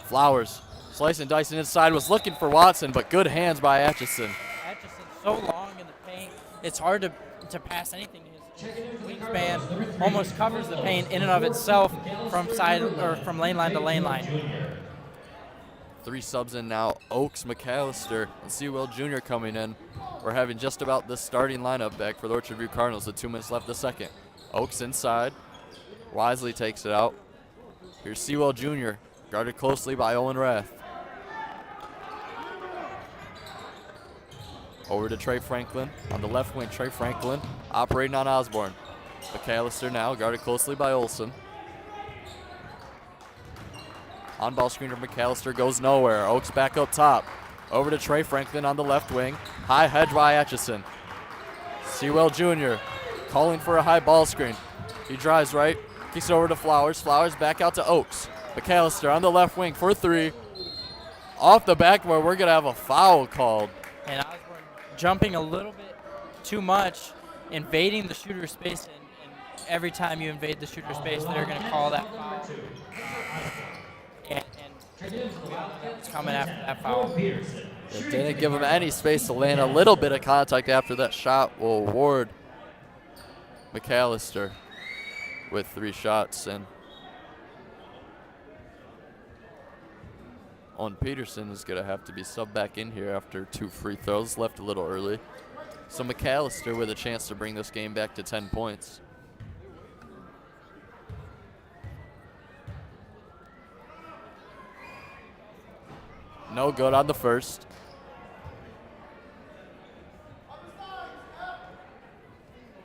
Flowers slicing and dicing inside, was looking for Watson, but good hands by Atchison. Atchison's so long in the paint, it's hard to pass anything. His wingspan almost covers the paint in and of itself from side or from lane line to lane line. 3 subs in now. Oaks, McAllister, and Sewell Jr. coming in. We're having just about the starting lineup back for the Orchard View Cardinals with 2 minutes left the second. Oaks inside. Wisely takes it out. Here's Sewell Jr., guarded closely by Owen Rath. Over to Trey Franklin. On the left wing, Trey Franklin operating on Osborne. McAllister now, guarded closely by Olsen. On-ball screen from McAllister goes nowhere. Oaks back up top. Over to Trey Franklin on the left wing. High hedge by Atchison. Sewell Jr. calling for a high ball screen. He drives right. Kicks it over to Flowers. Flowers back out to Oaks. McAllister on the left wing for 3. Off the backboard, we're going to have a foul called. And Osborne jumping a little bit too much, invading the shooter space, and every time you invade the shooter space, they're going to call that foul. And it's coming after that foul. It didn't give him any space to land. A little bit of contact after that shot will award McAllister with 3 shots. And Owen Peterson is going to have to be subbed back in here after 2 free throws, left a little early. So McAllister with a chance to bring this game back to 10 points. No good on the first.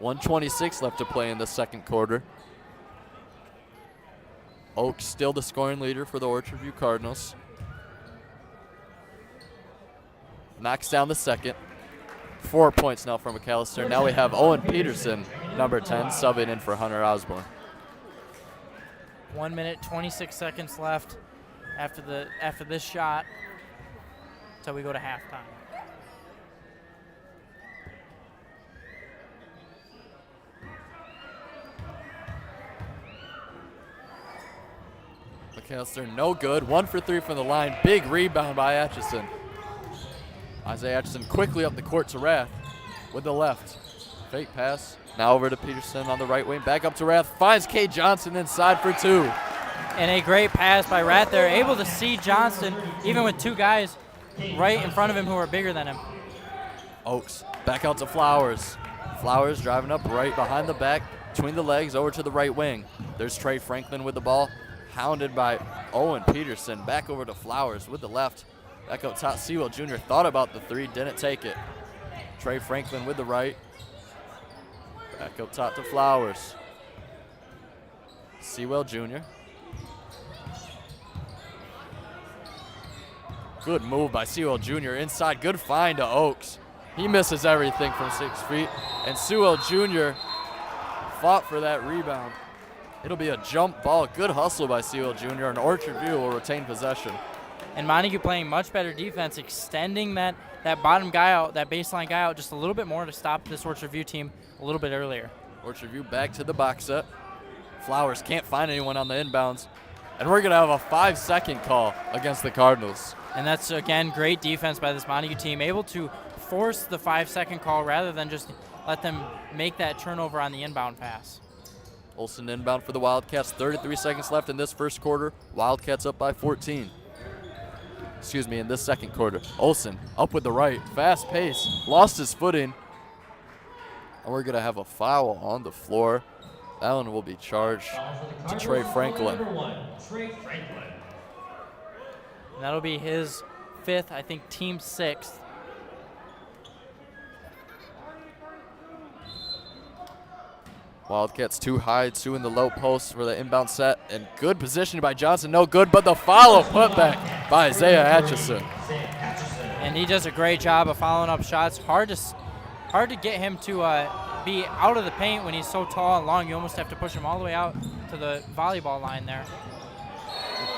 .126 left to play in the second quarter. Oaks still the scoring leader for the Orchard View Cardinals. Knocks down the second. 4 points now for McAllister. Now we have Owen Peterson, number 10, subbing in for Hunter Osborne. 1 minute, 26 seconds left after this shot until we go to halftime. McAllister, no good. 1 for 3 from the line. Big rebound by Atchison. Isaiah Atchison quickly up the court to Rath with the left. Fake pass. Now over to Peterson on the right wing. Back up to Rath. Finds Kate Johnson inside for 2. And a great pass by Rath there. Able to see Johnston, even with 2 guys right in front of him who are bigger than him. Oaks back out to Flowers. Flowers driving up right behind the back, between the legs, over to the right wing. There's Trey Franklin with the ball, hounded by Owen Peterson. Back over to Flowers with the left. Back up top, Sewell Jr. thought about the 3, didn't take it. Trey Franklin with the right. Back up top to Flowers. Sewell Jr. Good move by Sewell Jr. inside. Good find to Oaks. He misses everything from 6 feet. And Sewell Jr. fought for that rebound. It'll be a jump ball. Good hustle by Sewell Jr. and Orchard View will retain possession. And Montague playing much better defense, extending that bottom guy out, that baseline guy out just a little bit more to stop this Orchard View team a little bit earlier. Orchard View back to the box set. Flowers can't find anyone on the inbounds. And we're going to have a 5-second call against the Cardinals. And that's, again, great defense by this Montague team, able to force the 5-second call rather than just let them make that turnover on the inbound pass. Olsen inbound for the Wildcats. 33 seconds left in this first quarter. Wildcats up by 14. Excuse me, in this second quarter. Olsen up with the right. Fast pace. Lost his footing. And we're going to have a foul on the floor. That one will be charged to Trey Franklin. Trey Franklin. And that'll be his 5th, I think team 6th. Wildcats 2 high, 2 in the low post for the inbound set. And good position by Johnson. No good, but the follow put back by Isaiah Atchison. And he does a great job of following up shots. Hard to get him to be out of the paint when he's so tall and long. You almost have to push him all the way out to the volleyball line there.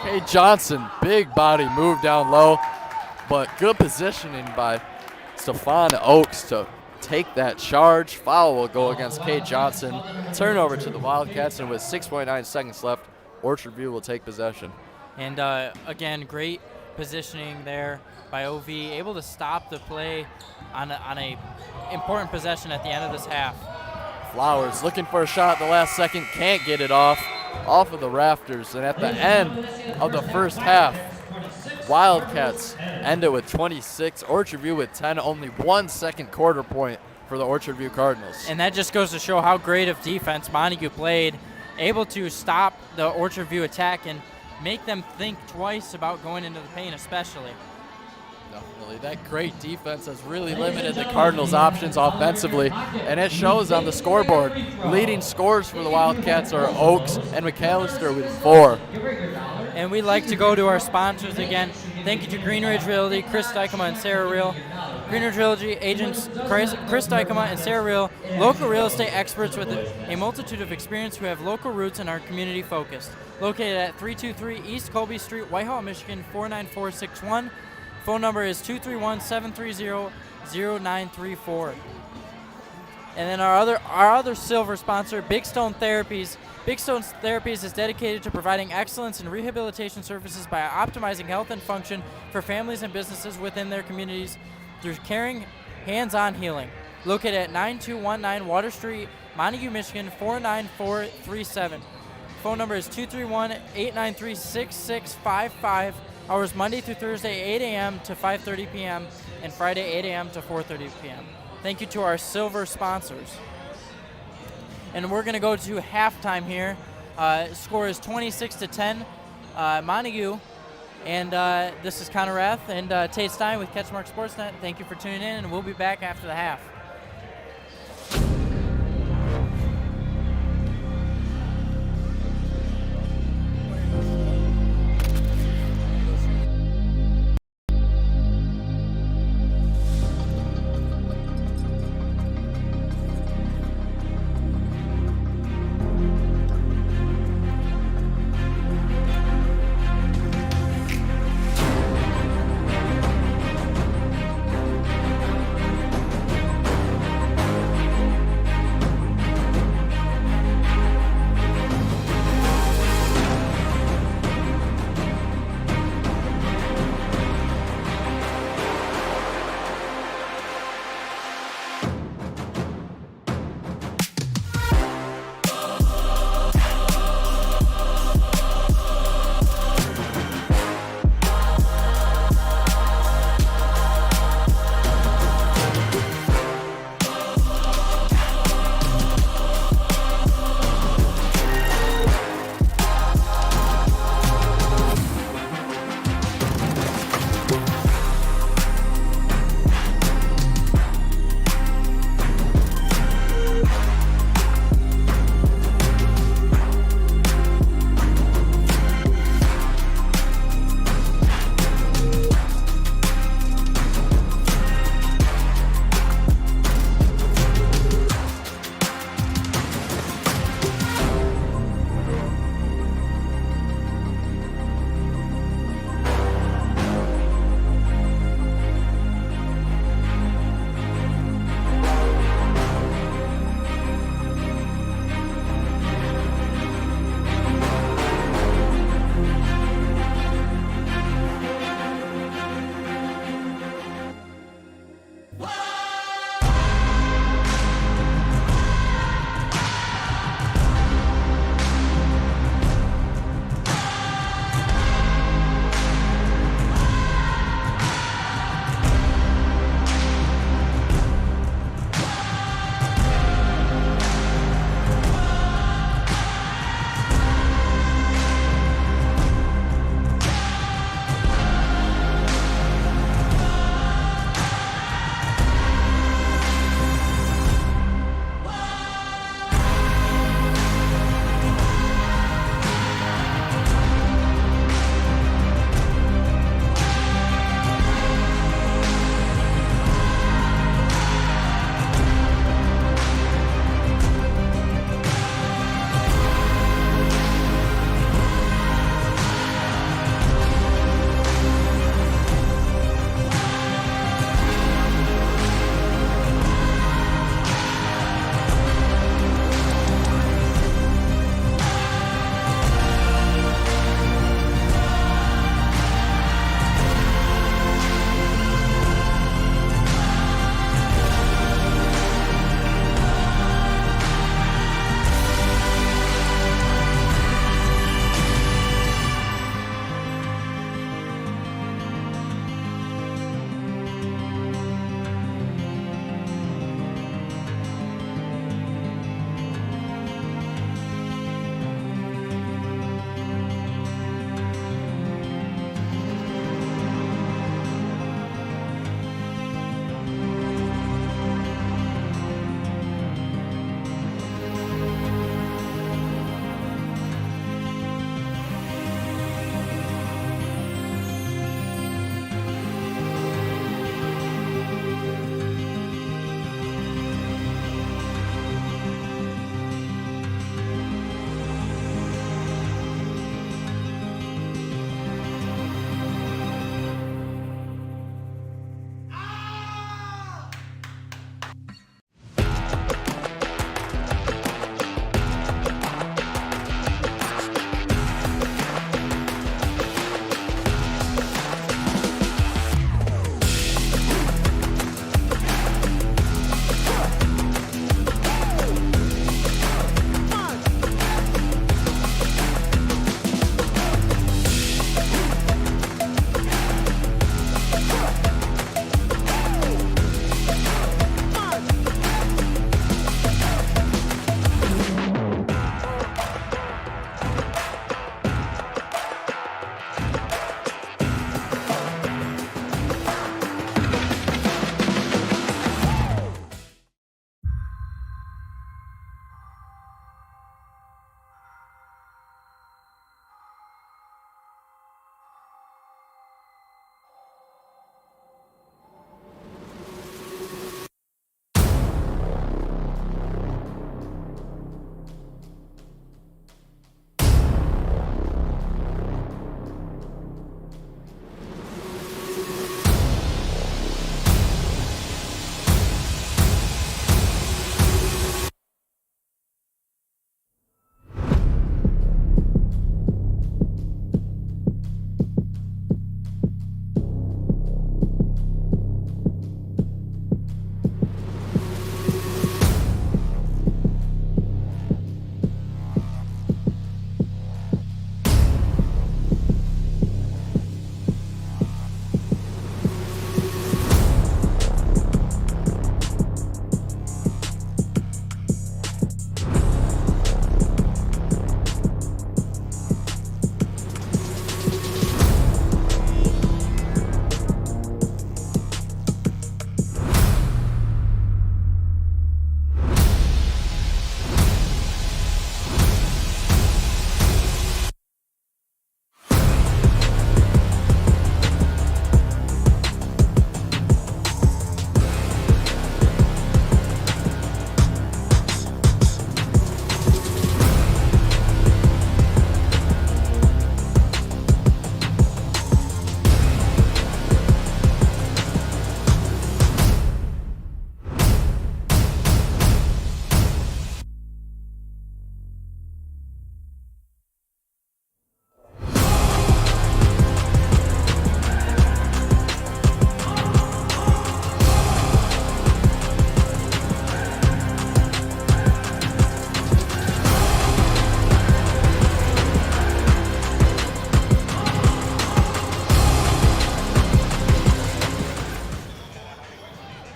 Hey, Johnson, big body move down low, but good positioning by Stephon Oaks to take that charge. Foul will go against Kate Johnson. Turnover to the Wildcats, and with 6.9 seconds left, Orchard View will take possession. And again, great positioning there by OV, able to stop the play on a important possession at the end of this half. Flowers looking for a shot at the last second, can't get it off of the rafters. And at the end of the first half, Wildcats end it with 26, Orchard View with 10, only 1 second quarter point for the Orchard View Cardinals. And that just goes to show how great of defense Montague played, able to stop the Orchard View attack and make them think twice about going into the paint especially. Definitely. That great defense has really limited the Cardinals' options offensively, and it shows on the scoreboard. Leading scorers for the Wildcats are Oaks and McAllister with 4. And we'd like to go to our sponsors again. Thank you to Green Ridge Realty, Chris Dykema and Sarah Reel. Green Ridge Realty agents Chris Dykema and Sarah Reel, local real estate experts with a multitude of experience who have local roots and are community focused. Located at 323 East Colby Street, Whitehall, Michigan 49461. Phone number is 231-730-0934. And then our other silver sponsor, Big Stone Therapies. Big Stone Therapies is dedicated to providing excellence in rehabilitation services by optimizing health and function for families and businesses within their communities through caring, hands-on healing. Located at 9219 Water Street, Montague, Michigan 49437. Phone number is 231-893-6655. Hours Monday through Thursday, 8 a.m. to 5:30 p.m. and Friday, 8 a.m. to 4:30 p.m. Thank you to our silver sponsors. And we're going to go to halftime here. Score is 26-10, Montague. And this is Connor Rath and Tate Stein with CatchMark SportsNet. Thank you for tuning in, and we'll be back after the half.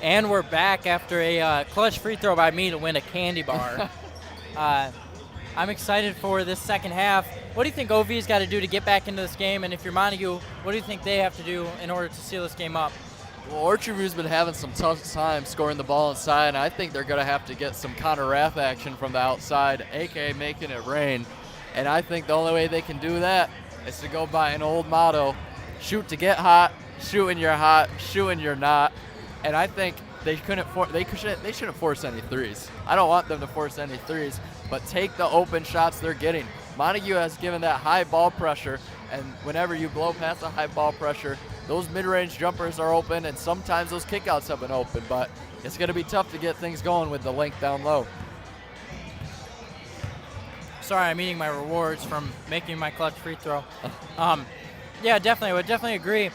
And we're back after a clutch free throw by me to win a candy bar. I'm excited for this second half. What do you think OV's got to do to get back into this game? And if you're Montague, what do you think they have to do in order to seal this game up? Well, Orchard View's been having some tough time scoring the ball inside, and I think they're going to have to get some counter-wrath action from the outside, a.k.a. making it rain. And I think the only way they can do that is to go by an old motto, shoot to get hot, shoot when you're hot, shoot when you're not. And I think they shouldn't force any threes. I don't want them to force any threes, but take the open shots they're getting. Montague has given that high ball pressure, and whenever you blow past the high ball pressure, those mid-range jumpers are open, and sometimes those kickouts have been open, but it's going to be tough to get things going with the length down low. Sorry, I'm eating my rewards from making my clutch free throw. Yeah, definitely. I would definitely agree.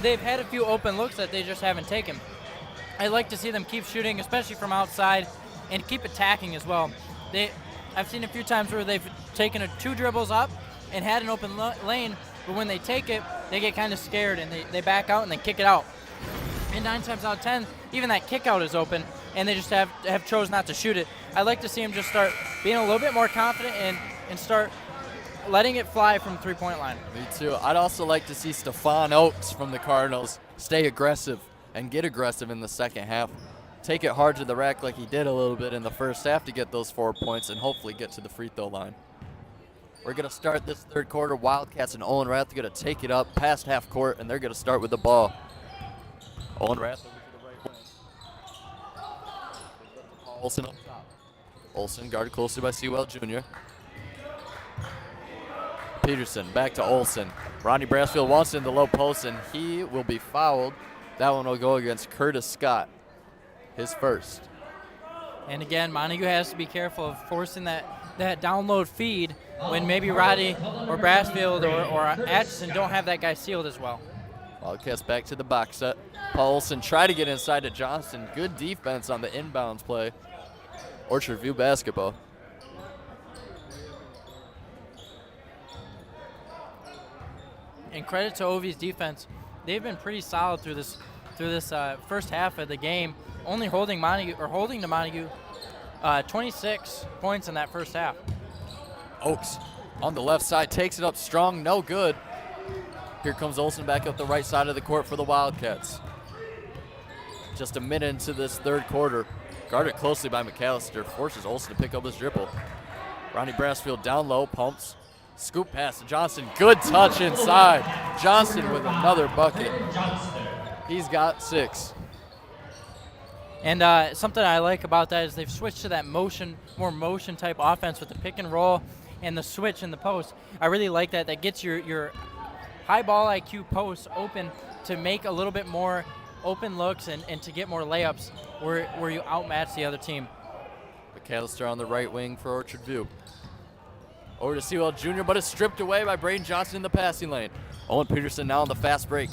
They've had a few open looks that they just haven't taken. I'd like to see them keep shooting, especially from outside, and keep attacking as well. I've seen a few times where they've taken 2 dribbles up and had an open lane, but when they take it, they get kind of scared and they back out and they kick it out. And 9 times out of 10, even that kick out is open, and they just have chose not to shoot it. I'd like to see them just start being a little bit more confident and start letting it fly from 3-point line. Me too. I'd also like to see Stephon Oakes from the Cardinals stay aggressive and get aggressive in the second half. Take it hard to the rack like he did a little bit in the first half to get those 4 points and hopefully get to the free throw line. We're going to start this third quarter. Wildcats and Owen Rath are going to take it up past half court, and they're going to start with the ball. Owen Rath over to the right wing. Olsen up top. Olsen guarded closely by Sewell Jr. Peterson back to Olsen. Ronnie Brassfield wants it in the low post, and he will be fouled. That one will go against Curtis Scott, his first. And again, Montague has to be careful of forcing that download feed when maybe Roddy or Brassfield or Atchison don't have that guy sealed as well. Wildcats back to the box set. Paul Olsen tried to get inside to Johnston. Good defense on the inbounds play. Orchard View basketball. And credit to OV's defense. They've been pretty solid through this first half of the game, only holding to Montague 26 points in that first half. Oakes on the left side takes it up strong, no good. Here comes Olsen back up the right side of the court for the Wildcats. Just a minute into this third quarter. Guarded closely by McAllister, forces Olsen to pick up his dribble. Ronnie Brassfield down low, pumps. Scoop pass to Johnson, good touch inside. Johnson with another bucket. He's got 6. And something I like about that is they've switched to that more motion type offense with the pick and roll and the switch in the post. I really like that. That gets your high ball IQ posts open to make a little bit more open looks and to get more layups where you outmatch the other team. McAllister on the right wing for Orchard View. Over to Sewell Jr., but it's stripped away by Braden Johnson in the passing lane. Owen Peterson now on the fast break.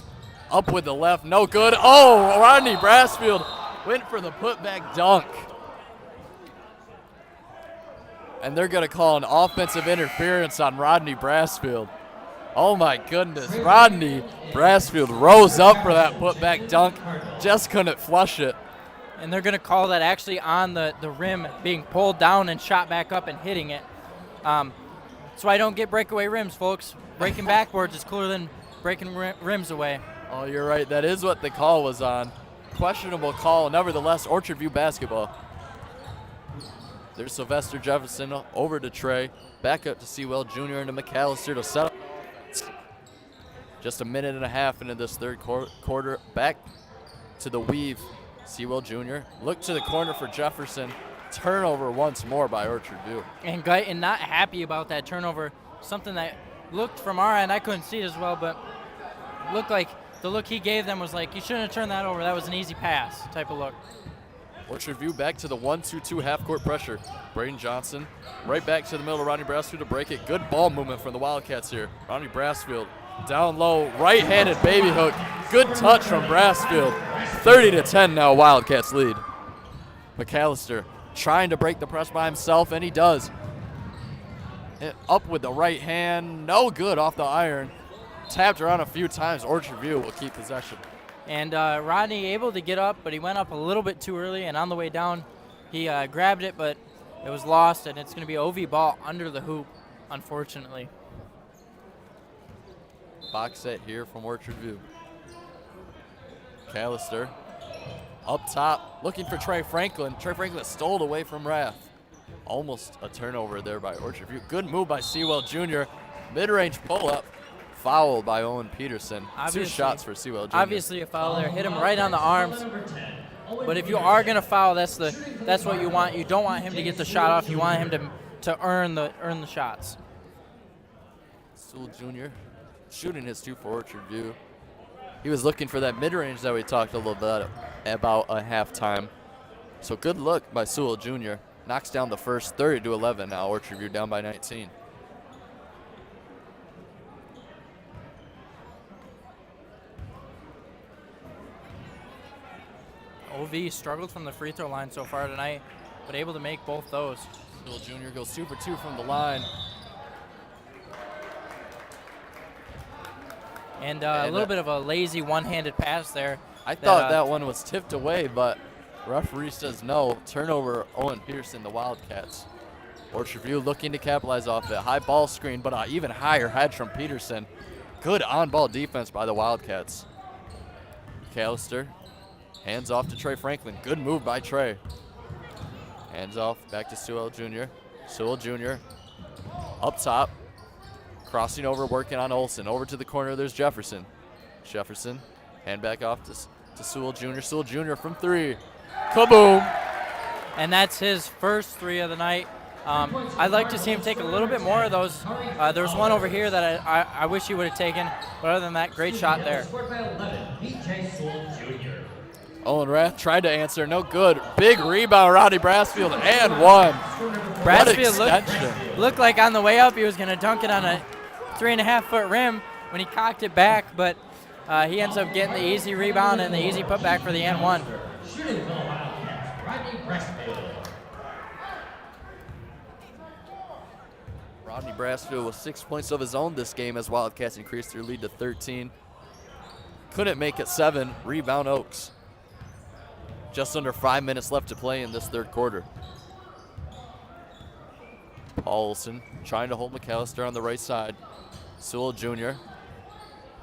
Up with the left, no good. Oh, Rodney Brassfield went for the putback dunk. And they're going to call an offensive interference on Rodney Brassfield. Oh my goodness, Rodney Brassfield rose up for that putback dunk, just couldn't flush it. And they're going to call that actually on the rim being pulled down and shot back up and hitting it. That's why I don't get breakaway rims, folks. Breaking backboards is cooler than breaking rims away. Oh, you're right. That is what the call was on. Questionable call. Nevertheless, Orchard View basketball. There's Sylvester Jefferson over to Trey. Back up to Sewell Jr. and to McAllister to set up. Just a minute and a half into this third quarter. Back to the weave. Sewell Jr. Look to the corner for Jefferson. Turnover once more by Orchard View. And not happy about that turnover. Something that looked from our end, I couldn't see it as well, but looked like the look he gave them was like, you shouldn't have turned that over. That was an easy pass type of look. Orchard View back to the 1-2-2 half-court pressure. Braden Johnson right back to the middle of Ronnie Brassfield to break it. Good ball movement from the Wildcats here. Ronnie Brassfield down low, right-handed baby hook. Good touch from Brassfield. 30-10 now, Wildcats lead. McAllister trying to break the press by himself, and he does. Up with the right hand, no good off the iron. Tapped around a few times. Orchard View will keep possession. And Rodney able to get up, but he went up a little bit too early, and on the way down, he grabbed it, but it was lost, and it's going to be OV ball under the hoop, unfortunately. Box set here from Orchard View. McAllister up top, looking for Trey Franklin. Trey Franklin stole it away from Rath. Almost a turnover there by Orchard View. Good move by Sewell Jr. Mid-range pull-up. Foul by Owen Peterson. Obviously, 2 shots for Sewell Jr. Obviously a foul there. Hit him right on the arms. But if you are going to foul, that's what you want. You don't want him to get the shot off. You want him to earn the shots. Sewell Jr. shooting his 2 for Orchard View. He was looking for that mid-range that we talked a little bit about at halftime. So good look by Sewell Jr. Knocks down the first, 30-11 now. Orchard View down by 19. OV struggled from the free throw line so far tonight, but able to make both those. Sewell Jr. goes 2 for 2 from the line. And a little bit of a lazy one-handed pass there. I thought that one was tipped away, but referee says no. Turnover, Owen Peterson, the Wildcats. Orchard View looking to capitalize off it. High ball screen, but an even higher head from Peterson. Good on-ball defense by the Wildcats. McAllister hands off to Trey Franklin. Good move by Trey. Hands off back to Sewell Jr. Sewell Jr. up top. Crossing over, working on Olsen. Over to the corner, there's Jefferson. Jefferson, hand back off to Sewell Jr. Sewell Jr. from 3. Kaboom! And that's his first 3 of the night. I'd like to see him take a little bit more of those. There was one over here that I wish he would have taken, but other than that, great shot there. Owen Rath tried to answer, no good. Big rebound, Rodney Brassfield, and 1. Brassfield looked like on the way up he was going to dunk it on a 3.5-foot rim when he cocked it back, but he ends up getting the easy rebound and the easy putback for the and 1. Rodney Brassfield with 6 points of his own this game as Wildcats increased their lead to 13. Couldn't make it 7. Rebound Oaks. Just under 5 minutes left to play in this third quarter. Paulson trying to hold McAllister on the right side. Sewell Jr.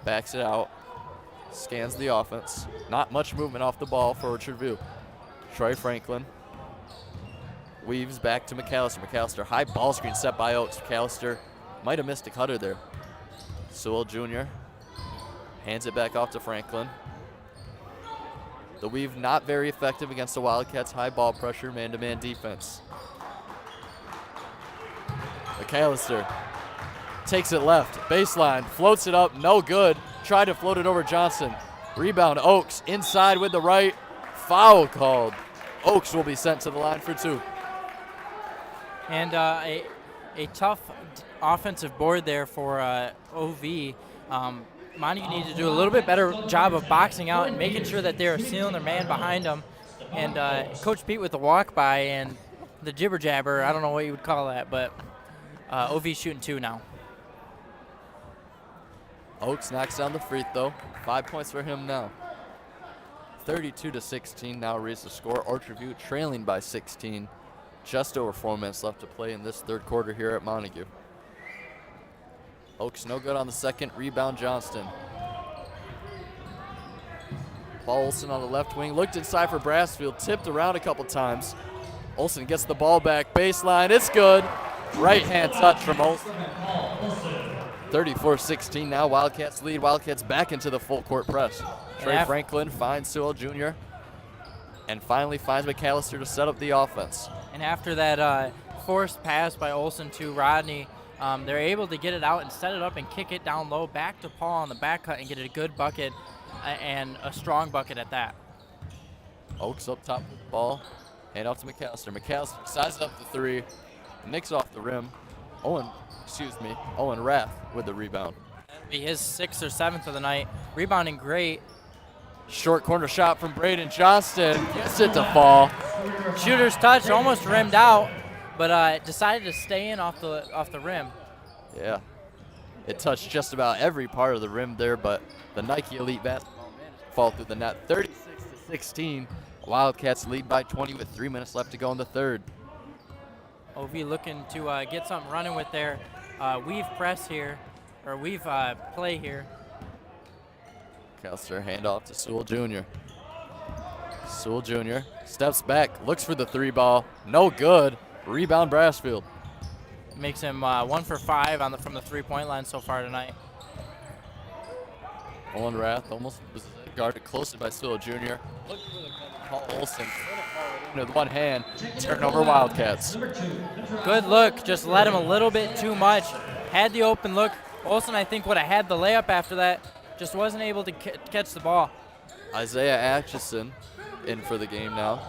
backs it out. Scans the offense. Not much movement off the ball for Orchard View. Trey Franklin weaves back to McAllister. McAllister, high ball screen set by Oaks. McAllister might have missed a cutter there. Sewell Jr. hands it back off to Franklin. The weave not very effective against the Wildcats' high ball pressure, man-to-man defense. McAllister takes it left, baseline, floats it up, no good. Tried to float it over Johnson. Rebound, Oaks, inside with the right. Foul called. Oaks will be sent to the line for 2. And a tough offensive board there for OV. Montague needs to do a little bit better job of boxing out and making sure that they're sealing their man behind them. And Coach Pete with the walk by and the jibber jabber, I don't know what you would call that, but OV shooting 2 now. Oaks knocks down the free throw. 5 points for him now. 32-16 now reads the score. Orchard View trailing by 16. Just over 4 minutes left to play in this third quarter here at Montague. Oaks no good on the second. Rebound Johnston. Paul Olsen on the left wing. Looked inside for Brassfield. Tipped around a couple times. Olsen gets the ball back. Baseline. It's good. Right hand touch from Olsen. 34-16 now. Wildcats lead. Wildcats back into the full court press. Trey Franklin finds Sewell Jr. and finally finds McAllister to set up the offense. And after that forced pass by Olsen to Rodney, they're able to get it out and set it up and kick it down low back to Paul on the back cut and get a good bucket and a strong bucket at that. Oaks up top of the ball. Hand off to McAllister. McAllister sizes up the 3. Nicks off the rim. Owen Rath with the rebound. That'll be his 6th or 7th of the night. Rebounding great. Short corner shot from Braden Johnston. Gets it to fall. Shooter's touch, almost rimmed out, but decided to stay in off the rim. Yeah. It touched just about every part of the rim there, but the Nike Elite basketball managed to fall through the net. 36-16. Wildcats lead by 20 with 3 minutes left to go in the third. OV looking to get something running with their weave press here, or weave play here. Kelsler handoff to Sewell Jr. Sewell Jr. steps back, looks for the 3 ball. No good. Rebound Brassfield. Makes him 1 for 5 from the 3-point line so far tonight. Owen Rath almost was guarded closely by Sewell Jr. Looking for the Paul Olson. With one hand, turnover Wildcats. Good look, just let him a little bit too much. Had the open look. Olson, I think, would have had the layup after that. Just wasn't able to catch the ball. Isaiah Atchison in for the game now.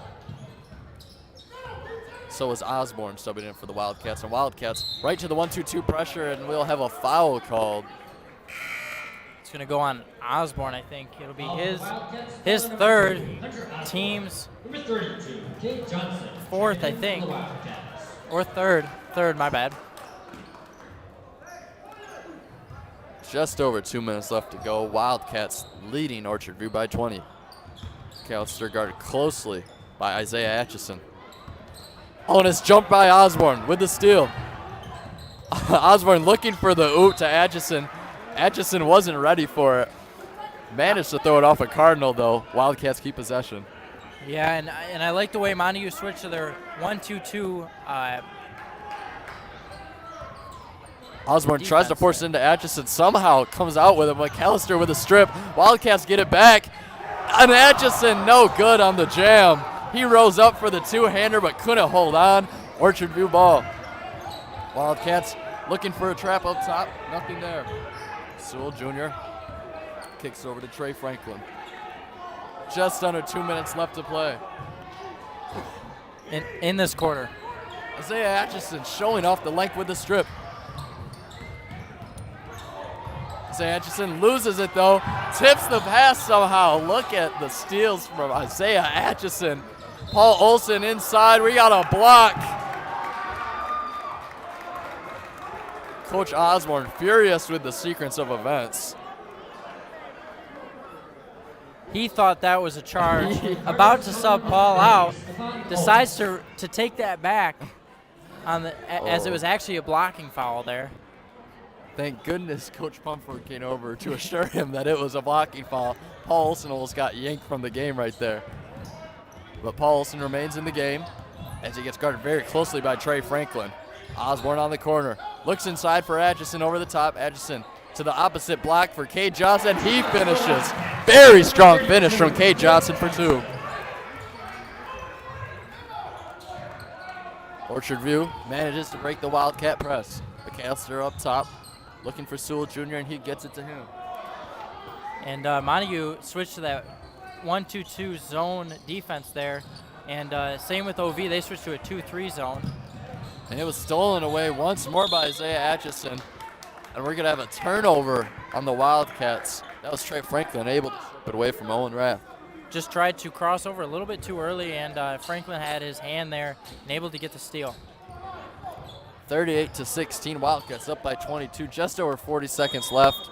So is Osborne subbing in for the Wildcats. And Wildcats right to the 1-2-2 pressure, and we'll have a foul called. It's going to go on Osborne, I think. It'll be his third, team's fourth, I think. Or third. Third, my bad. Just over 2 minutes left to go. Wildcats leading Orchard View by 20. Callister guarded closely by Isaiah Atchison. Oh, and it's jumped by Osborne with the steal. Osborne looking for the oop to Atchison. Atchison wasn't ready for it. Managed to throw it off a Cardinal, though. Wildcats keep possession. Yeah, and I like the way Montague switched to their 1-2-2. Osborne tries to force it into Atchison. Somehow comes out with it. McAllister with a strip. Wildcats get it back. And Atchison no good on the jam. He rose up for the two-hander but couldn't hold on. Orchard View ball. Wildcats looking for a trap up top. Nothing there. Sewell Jr. kicks over to Trey Franklin. Just under 2 minutes left to play. In this quarter. Isaiah Atchison showing off the length with the strip. Isaiah Atchison loses it though. Tips the pass somehow. Look at the steals from Isaiah Atchison. Paul Olson inside. We got a block. Coach Osborne furious with the sequence of events. He thought that was a charge. About to sub Paul out. Decides to take that back as it was actually a blocking foul there. Thank goodness Coach Pumford came over to assure him that it was a blocking foul. Paul Olson almost got yanked from the game right there. But Paul Olson remains in the game as he gets guarded very closely by Trey Franklin. Osborne on the corner. Looks inside for Atchison over the top. Atchison to the opposite block for Cade Johnson. He finishes. Very strong finish from Cade Johnson for 2. Orchard View manages to break the Wildcat press. McAllister up top. Looking for Sewell Jr. and he gets it to him. And Montague switched to that 1-2-2 zone defense there. And same with OV, they switched to a 2-3 zone. And it was stolen away once more by Isaiah Atchison. And we're going to have a turnover on the Wildcats. That was Trey Franklin able to slip it away from Owen Rath. Just tried to cross over a little bit too early, and Franklin had his hand there and able to get the steal. 38-16, Wildcats up by 22, just over 40 seconds left.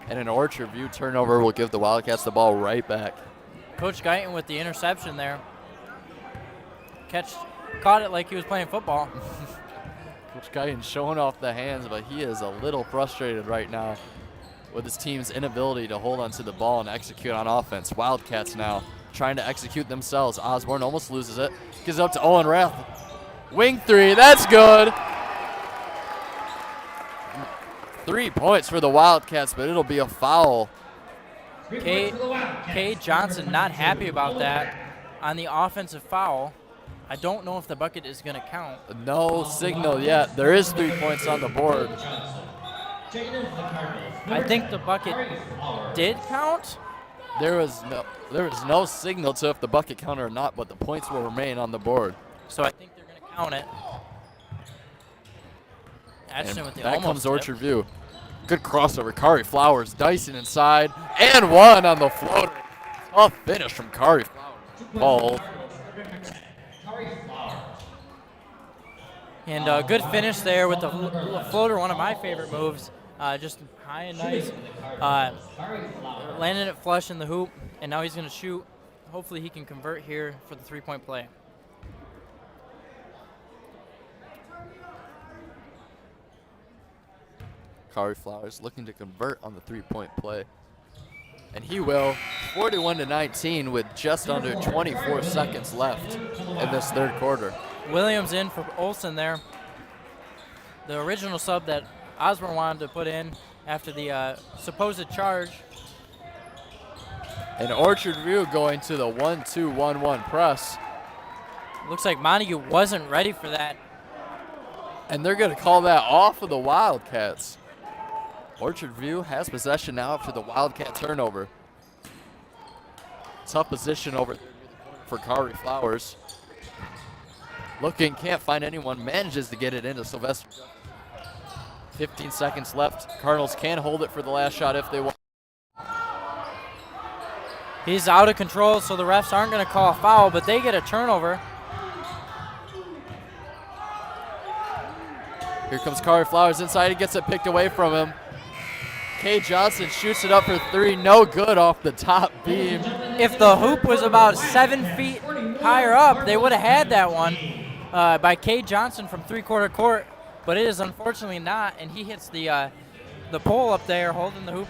And an Orchard View turnover will give the Wildcats the ball right back. Coach Guyton with the interception there. Caught it like he was playing football. Coach Guyton showing off the hands, but he is a little frustrated right now with his team's inability to hold onto the ball and execute on offense. Wildcats now trying to execute themselves. Osborne almost loses it. Gives it up to Owen Rath. Wing 3, that's good. 3 points for the Wildcats, but it'll be a foul. Cade Johnson not happy about that on the offensive foul. I don't know if the bucket is going to count. No signal yet. There is 3 points on the board. I think the bucket did count. There was no signal to if the bucket counted or not, but the points will remain on the board. So I think they're going to count it. Ashton with the that almost comes tip. Orchard View. Good crossover. Kari Flowers dicing inside. And one on the floater. Tough finish from Kari Flowers. Ball. And a good finish there with the floater, one of my favorite moves. just high and nice. Landing it flush in the hoop, and now he's going to shoot. Hopefully he can convert here for the three-point play. Kari Flowers looking to convert on the three-point play. And he will, 41-19 with just under 24 seconds left in this third quarter. Williams in for Olsen there. The original sub that Osborne wanted to put in after the supposed charge. And Orchard View going to the 1-2-1-1 press. Looks like Montague wasn't ready for that. And they're going to call that off of the Wildcats. Orchard View has possession now after the Wildcat turnover. Tough position over there for Kari Flowers. Looking, can't find anyone, manages to get it into Sylvester. 15 seconds left. Cardinals can hold it for the last shot if they want. He's out of control, so the refs aren't going to call a foul, but they get a turnover. Here comes Kari Flowers inside. He gets it picked away from him. Kay Johnson shoots it up for three. No good off the top beam. If the hoop was about 7 feet higher up, they would have had that one by Kay Johnson from three-quarter court, but it is unfortunately not, and he hits the pole up there holding the hoop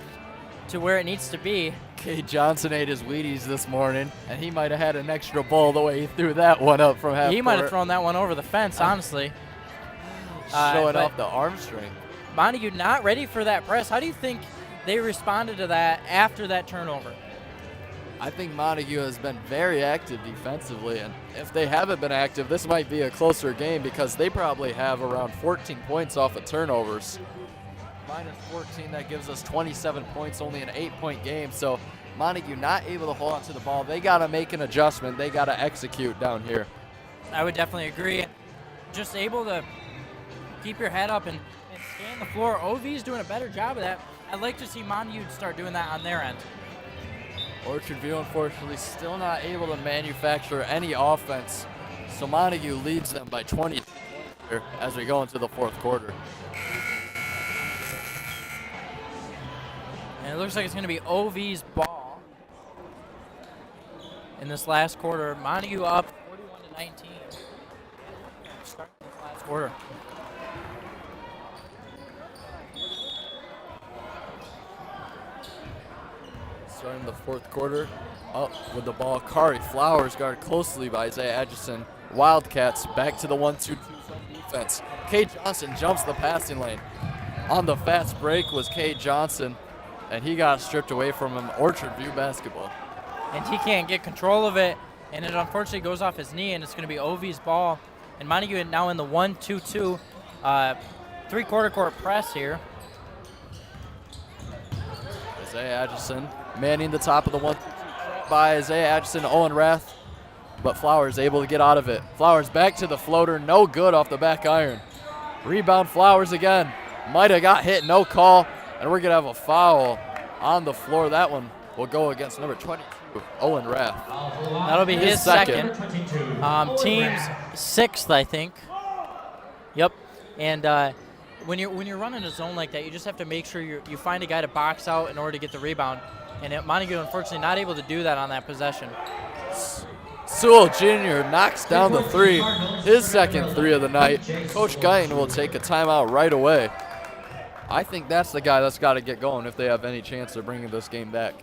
to where it needs to be. Kay Johnson ate his Wheaties this morning, and he might have had an extra bowl the way he threw that one up from half He might have court. thrown that one over the fence, honestly. Showing but off the arm strength. Montague not ready for that press. How do you think they responded to that after that turnover? I think Montague has been very active defensively, and if they haven't been active, this might be a closer game because they probably have around 14 points off of turnovers. Minus 14, that gives us 27 points, only an 8-point game. So Montague not able to hold on to the ball. They got to make an adjustment. They got to execute down here. I would definitely agree. Just able to keep your head up and scan the floor. OV's doing a better job of that. I'd like to see Montague start doing that on their end. Orchard View, unfortunately, still not able to manufacture any offense. So Montague leads them by 20 here as we go into the fourth quarter. And it looks like it's going to be OV's ball in this last quarter. Montague up 41-19. Starting this last quarter. Starting the fourth quarter, up with the ball. Kari Flowers guarded closely by Isaiah Atchison. Wildcats back to the 1-2-2 defense. Kay Johnson jumps the passing lane. On the fast break was Kay Johnson, and he got stripped away from him. Orchard View basketball. And he can't get control of it, and it unfortunately goes off his knee, and it's going to be OV's ball. And Montague now in the 1-2-2 three-quarter court press here. Isaiah Atchison manning the top of the 1-2-2 by Isaiah Atchison, Owen Rath, but Flowers able to get out of it. Flowers back to the floater, no good off the back iron. Rebound Flowers again. Might have got hit, no call, and we're going to have a foul on the floor. That one will go against number 22, Owen Rath. That'll be his second. Team's sixth, I think. Yep. And when you're running a zone like that, you just have to make sure you find a guy to box out in order to get the rebound. And Montague, unfortunately, not able to do that on that possession. Sewell Jr. knocks down the three, his second three of the night. Coach Guyton will take a timeout right away. I think that's the guy that's got to get going if they have any chance of bringing this game back.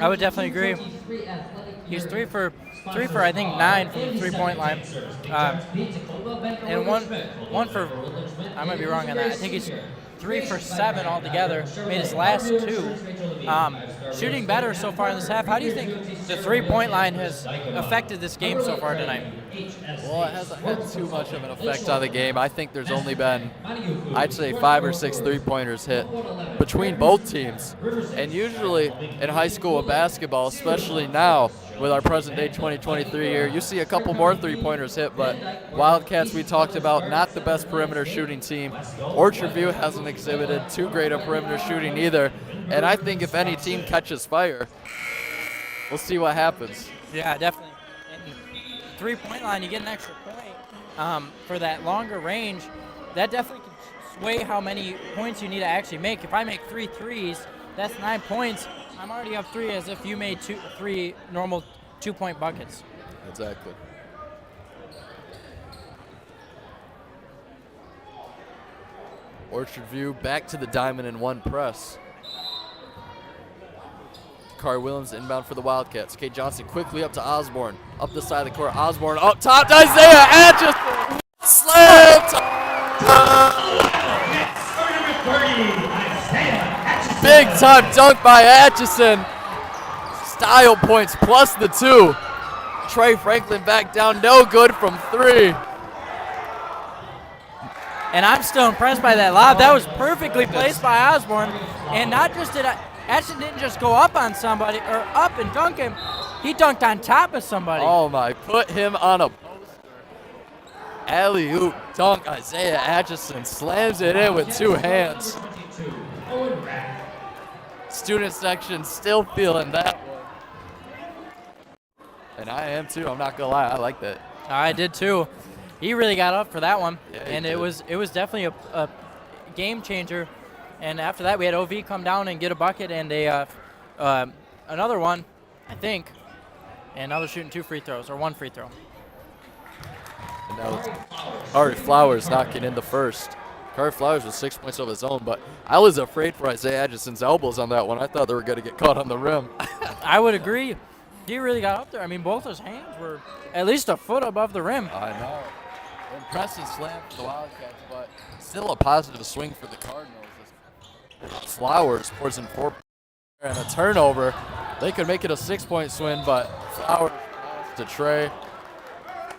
I would definitely agree. He's three for I think 9 from the three-point line, and one for, I might be wrong on that. I think he's 3 for 7 altogether. Made his last 2. Shooting better so far in this half. How do you think the three-point line has affected this game so far tonight? Well, it hasn't had too much of an effect on the game. I think there's only been, I'd say, 5 or 6 three-pointers hit between both teams. And usually in high school basketball, especially now with our present-day 2023 year, you see a couple more three-pointers hit, but Wildcats, we talked about, not the best perimeter shooting team. Orchard View hasn't exhibited too great a perimeter shooting either. And I think if any team catches fire, we'll see what happens. Yeah, definitely. And three-point line, you get an extra point for that longer range. That definitely can weigh how many points you need to actually make. If I make 3 threes, that's 9 points. I'm already up 3 as if you made 3 normal 2-point buckets. Exactly. Orchard View back to the diamond in one press. Carr Williams inbound for the Wildcats. Kate Johnson quickly up to Osborne. Up the side of the court. Osborne up top to Isaiah Atchison. Slammed. Big time dunk by Atchison. Style points plus the 2. Trey Franklin back down, no good from 3. And I'm still impressed by that lob. That was perfectly placed by Osborne. And not just did Atchison didn't just go up on somebody or up and dunk him. He dunked on top of somebody. Oh my, put him on a poster. Alley-oop dunk. Isaiah Atchison slams it in with 2 hands. Student section still feeling that one. And I am too, I'm not gonna lie, I like that. I did too. He really got up for that one. Yeah, and it was definitely a game changer. And after that, we had OV come down and get a bucket and another one, I think. And now they're shooting 2 free throws, or 1 free throw. And now it's Ari Flowers knocking in the first. Carter Flowers with 6 points of his own, but I was afraid for Isaiah Atchison's elbows on that one. I thought they were going to get caught on the rim. I would agree. He really got up there. I mean, both his hands were at least a foot above the rim. I know. Impressive slam for the Wildcats, but still a positive swing for the Cardinals. Flowers pours in 4 and a turnover. They could make it a 6-point swing, but Flowers to Trey.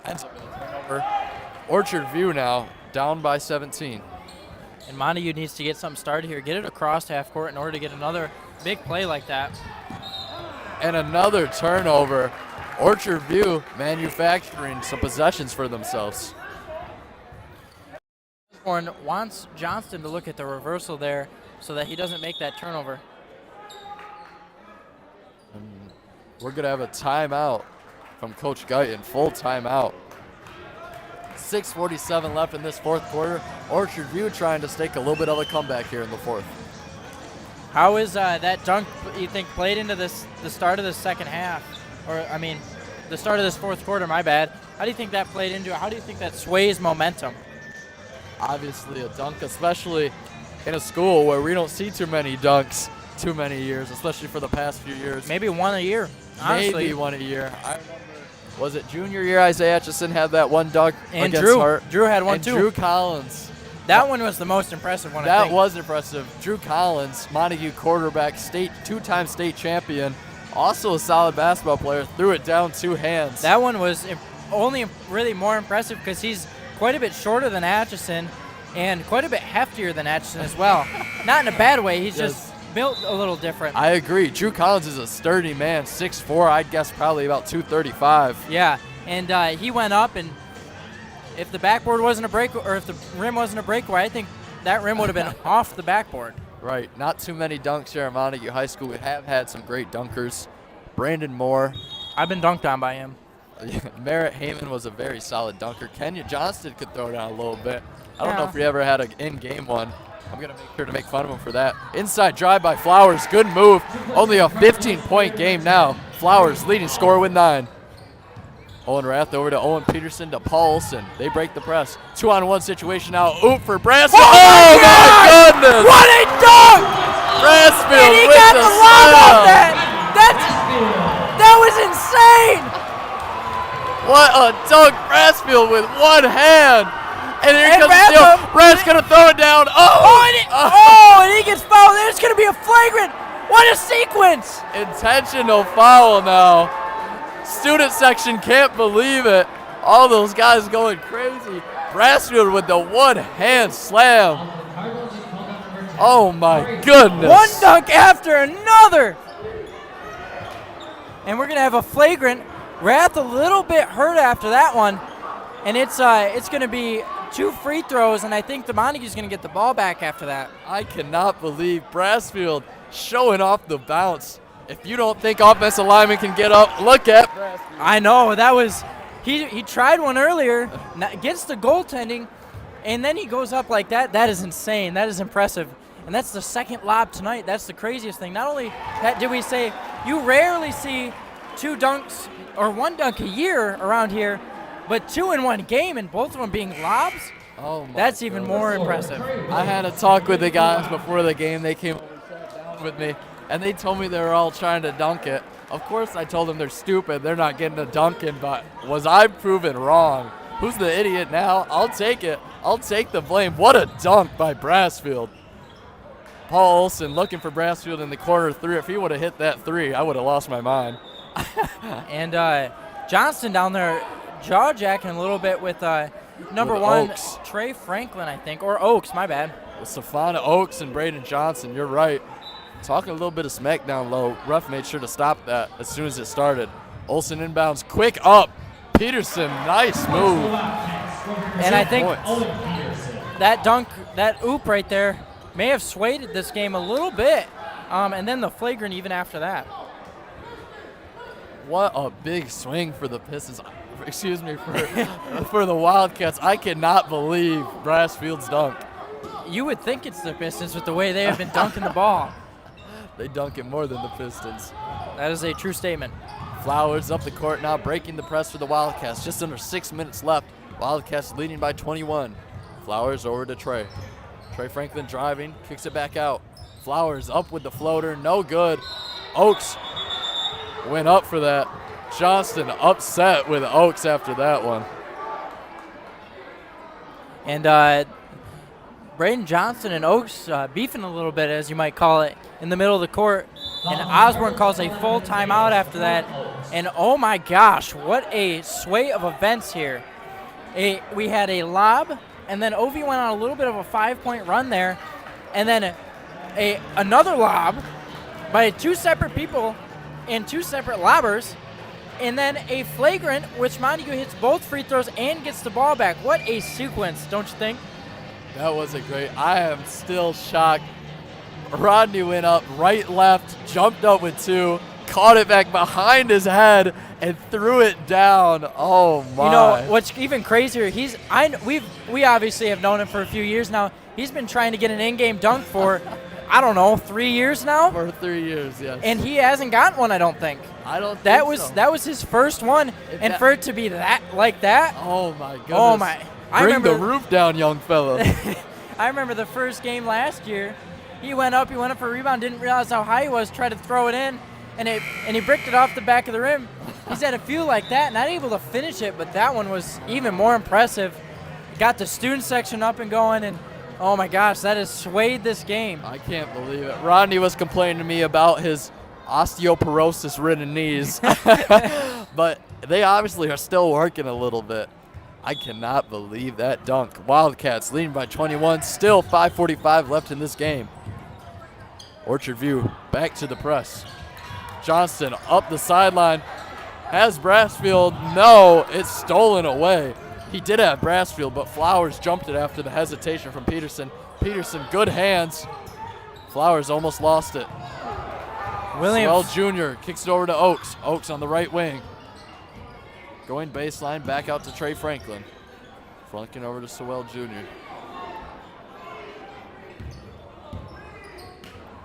Ends up in a turnover. Orchard View now down by 17. And Montague needs to get something started here. Get it across half court in order to get another big play like that. And another turnover. Orchard View manufacturing some possessions for themselves. Osborne wants Johnston to look at the reversal there so that he doesn't make that turnover. And we're going to have a timeout from Coach Guyton, full timeout. 6:47 left in this 4th quarter. Orchard View trying to stake a little bit of a comeback here in the 4th. How is that dunk, you think, played into the start of the second half? Or, I mean, the start of this 4th quarter, my bad. How do you think that played into it? How do you think that sways momentum? Obviously a dunk, especially in a school where we don't see too many dunks too many years, especially for the past few years. Maybe one a year, honestly. Maybe one a year. I remember, was it junior year Isaiah Atchison had that one dunk and against Hart? Drew had one and too. Drew Collins. That one was the most impressive one, I That think. was impressive. Drew Collins, Montague quarterback, 2-time state champion, also a solid basketball player, threw it down 2 hands. That one was only really more impressive because he's quite a bit shorter than Atchison and quite a bit heftier than Atchison as well. Not in a bad way, he's just built a little different. I agree. Drew Collins is a sturdy man, 6'4", I'd guess probably about 235. Yeah, and he went up, and if the backboard wasn't a break, or if the rim wasn't a breakaway, I think that rim would have been off the backboard. Right, not too many dunks here at Montague High School. We have had some great dunkers. Brandon Moore. I've been dunked on by him. Merritt Heyman was a very solid dunker. Kenya Johnston could throw down a little bit. I don't know if we ever had an in-game one. I'm going to make sure to make fun of him for that. Inside drive by Flowers. Good move. Only a 15-point game now. Flowers leading scorer with 9. Owen Rath over to Owen Peterson to Paul Olson. They break the press. 2-on-1 situation now. Oop for Brassfield. Oh, my goodness. What a dunk! Brassfield and he with got the the lob slam. off that. That was insane. What a dunk. Brassfield with one hand. And here And comes the steal. Brad's going to throw it down. And he gets fouled. There's going to be a flagrant. What a sequence. Intentional foul now. Student section can't believe it. All those guys going crazy. Brassfield with the one-hand slam. Oh, my goodness. One dunk after another. And we're going to have a flagrant. Rath a little bit hurt after that one. And it's going to be 2 free throws, and I think the Montague's going to get the ball back after that. I cannot believe Brassfield showing off the bounce. If you don't think offensive linemen can get up, look at Brassfield. I know, that was – he tried one earlier, gets the goaltending, And then he goes up like that. That is insane. That is impressive. And that's the second lob tonight. That's the craziest thing. Not only that, did we say you rarely see 2 dunks or 1 dunk a year around here, but 2 in 1 game and both of them being lobs? Oh my That's even more impressive. I had a talk with the guys before the game. They came over and sat down with me, and they told me they were all trying to dunk it. Of course, I told them they're stupid. They're not getting a dunk in, but was I proven wrong? Who's the idiot now? I'll take it. I'll take the blame. What a dunk by Brassfield. Paul Olson looking for Brassfield in the corner 3. If he would have hit that 3, I would have lost my mind. And Johnston down there jaw-jacking a little bit with number With 1, Oaks. Trey Franklin, I think. Or Oaks, my bad. With Safana Oaks and Braden Johnson, you're right. Talking a little bit of smack down low. Ref made sure to stop that as soon as it started. Olson inbounds, quick up. Peterson, nice move. And I think Points. that dunk, that oop right there, may have swayed this game a little bit. And then the flagrant even after that. What a big swing for the Pistons. Excuse me, for the Wildcats. I cannot believe Brassfield's dunk. You would think it's the Pistons with the way they have been dunking the ball. They dunk it more than the Pistons. That is a true statement. Flowers up the court now, breaking the press for the Wildcats. Just under 6 minutes left. Wildcats leading by 21. Flowers over to Trey. Trey Franklin driving, kicks it back out. Flowers up with the floater, no good. Oaks went up for that. Johnston upset with Oaks after that one. And Braden Johnson and Oaks beefing a little bit, as you might call it, in the middle of the court. And Osborne calls a full timeout after that. And oh my gosh, what a sway of events here. We had a lob, and then Ovi went on a little bit of a 5-point run there. And then another lob by 2 separate people and 2 separate lobbers. And then a flagrant, which Montague hits both free throws and gets the ball back. What a sequence, don't you think? That was a great. I am still shocked. Rodney went up, right, left, jumped up with 2, caught it back behind his head, and threw it down. Oh my! You know what's even crazier? We obviously have known him for a few years now. He's been trying to get an in-game dunk for, I don't know, 3 years now. For 3 years, yes. And he hasn't gotten one, I don't think. I don't. That think was so. that was his first one, and for it to be that like that. Oh my goodness! Oh my! Bring the roof down, young fella. I remember the first game last year. He went up for a rebound, didn't realize how high he was, tried to throw it in, and he bricked it off the back of the rim. He's had a few like that, not able to finish it, but that one was even more impressive. Got the student section up and going, and oh my gosh, that has swayed this game. I can't believe it. Rodney was complaining to me about his osteoporosis-ridden knees, but they obviously are still working a little bit. I cannot believe that dunk. Wildcats leading by 21, still 5:45 left in this game. Orchard View back to the press. Johnston up the sideline. Has Brassfield? No, it's stolen away. He did have Brassfield, but Flowers jumped it after the hesitation from Peterson. Peterson, good hands. Flowers almost lost it. Williams. Swell Jr. kicks it over to Oaks. Oaks on the right wing. Going baseline, back out to Trey Franklin. Flunking over to Sewell Jr.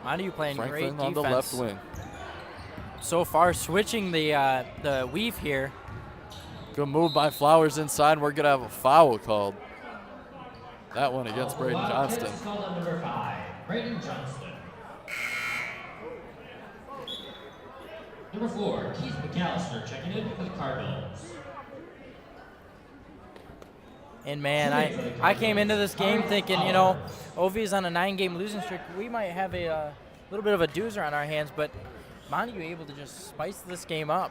Montague playing Franklin great on defense. the left wing. So far, switching the weave here. Good move by Flowers inside. We're going to have a foul called. That one against Braden Johnston. Called on number 5, Braden Johnston. Number 4, Keith McAllister checking in for the Cardinals. And man, I came into this game thinking, you know, Ovi's on a 9-game losing streak. We might have a little bit of a doozer on our hands, but Montague able to just spice this game up.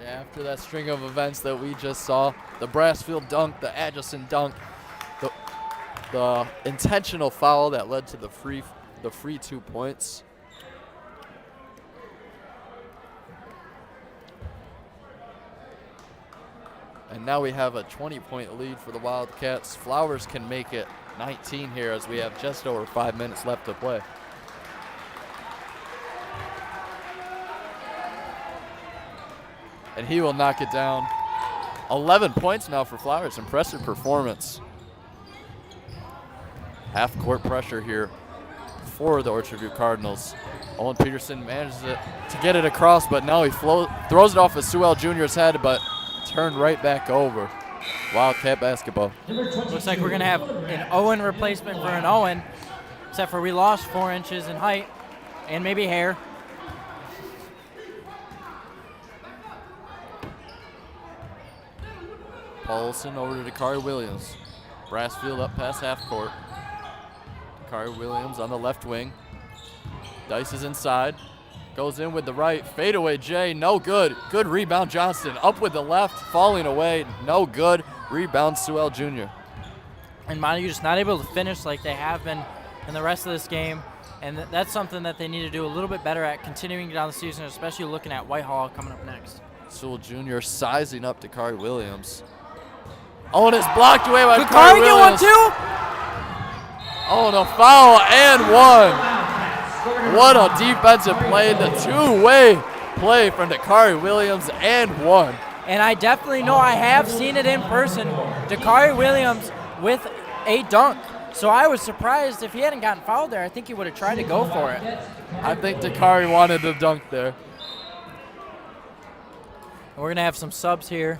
Yeah, after that string of events that we just saw, the Brassfield dunk, the Adjacent dunk, the intentional foul that led to the free 2 points. And now we have a 20-point lead for the Wildcats. Flowers can make it 19 here as we have just over 5 minutes left to play. And he will knock it down. 11 points now for Flowers. Impressive performance. Half-court pressure here for the Orchard View Cardinals. Owen Peterson manages to get it across, but now he throws it off of Sewell Jr.'s head, but turned right back over. Wildcat basketball. Looks like we're going to have an Owen replacement for an Owen, except for we lost 4 inches in height and maybe hair. Paulson over to Dakari Williams. Brassfield up past half court. Dakari Williams on the left wing. Dice is inside. Goes in with the right. Fadeaway Jay, no good. Good rebound Johnston. Up with the left, falling away, no good. Rebound Sewell Jr. And Montague just not able to finish like they have been in the rest of this game. And that's something that they need to do a little bit better at continuing down the season, especially looking at Whitehall coming up next. Sewell Jr. sizing up Dakari Williams. Oh, and it's blocked away by Dakari Williams. get one too? Oh, and a foul and one. What a defensive play. The two-way play from Dakari Williams and one. And I definitely know I have seen it in person. Dakari Williams with a dunk. So I was surprised if he hadn't gotten fouled there. I think he would have tried to go for it. I think Dakari wanted to dunk there. And we're going to have some subs here.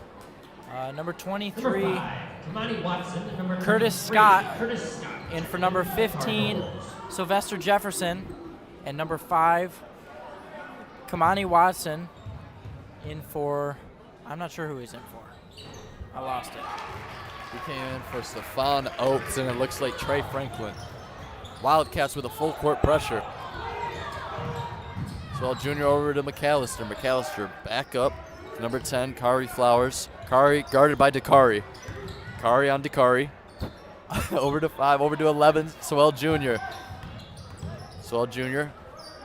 Number 23, Curtis Scott, in for number 15, Sylvester Jefferson, and number 5, Kamani Watson, in for, I'm not sure who he's in for. I lost it. He came in for Stephon Oakes, and it looks like Trey Franklin. Wildcats with a full court pressure. So Jr. over to McAllister. McAllister back up. Number 10, Kari Flowers. Kari guarded by Dakari. Kari on Dakari. Over to 5, over to 11, Sewell Jr. Sewell Jr.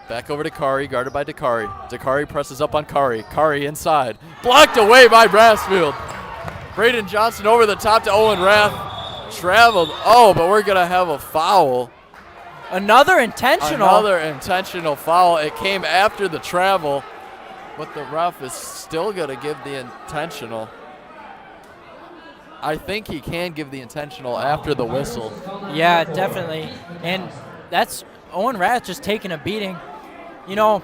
back over to Kari, guarded by Dakari. Dakari presses up on Kari. Kari inside. Blocked away by Brassfield. Braden Johnson over the top to Owen Rath. Traveled. Oh, but we're going to have a foul. Another intentional. Another intentional foul. It came after the travel, but the ref is still going to give the intentional. I think he can give the intentional after the whistle. Yeah, definitely. And that's Owen Rath just taking a beating. You know,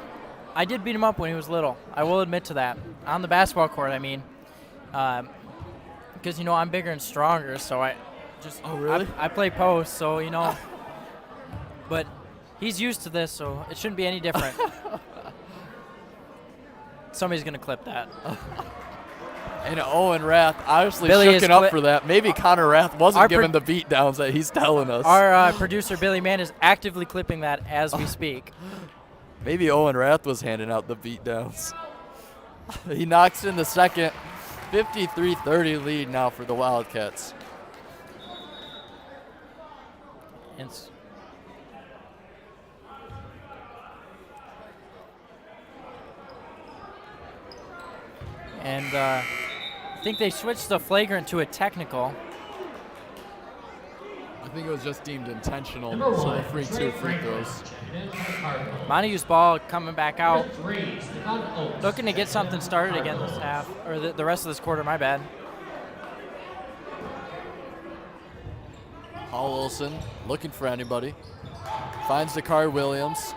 I did beat him up when he was little. I will admit to that. On the basketball court, I mean. Because, you know, I'm bigger and stronger, so I just Oh, really? I play post, so, you know. But he's used to this, so it shouldn't be any different. Somebody's going to clip that. And Owen Rath obviously Billy shooken is up for that. Maybe Connor Rath wasn't given the beat downs that he's telling us. Our producer, Billy Mann, is actively clipping that as we speak. Maybe Owen Rath was handing out the beat downs. He knocks in the second. 53-30 lead now for the Wildcats. And I think they switched the flagrant to a technical. I think it was just deemed intentional, so the free throws. Montague's ball coming back out. Looking to get something started again this half, or the rest of this quarter, my bad. Paul Olson looking for anybody. Finds Dakari Williams.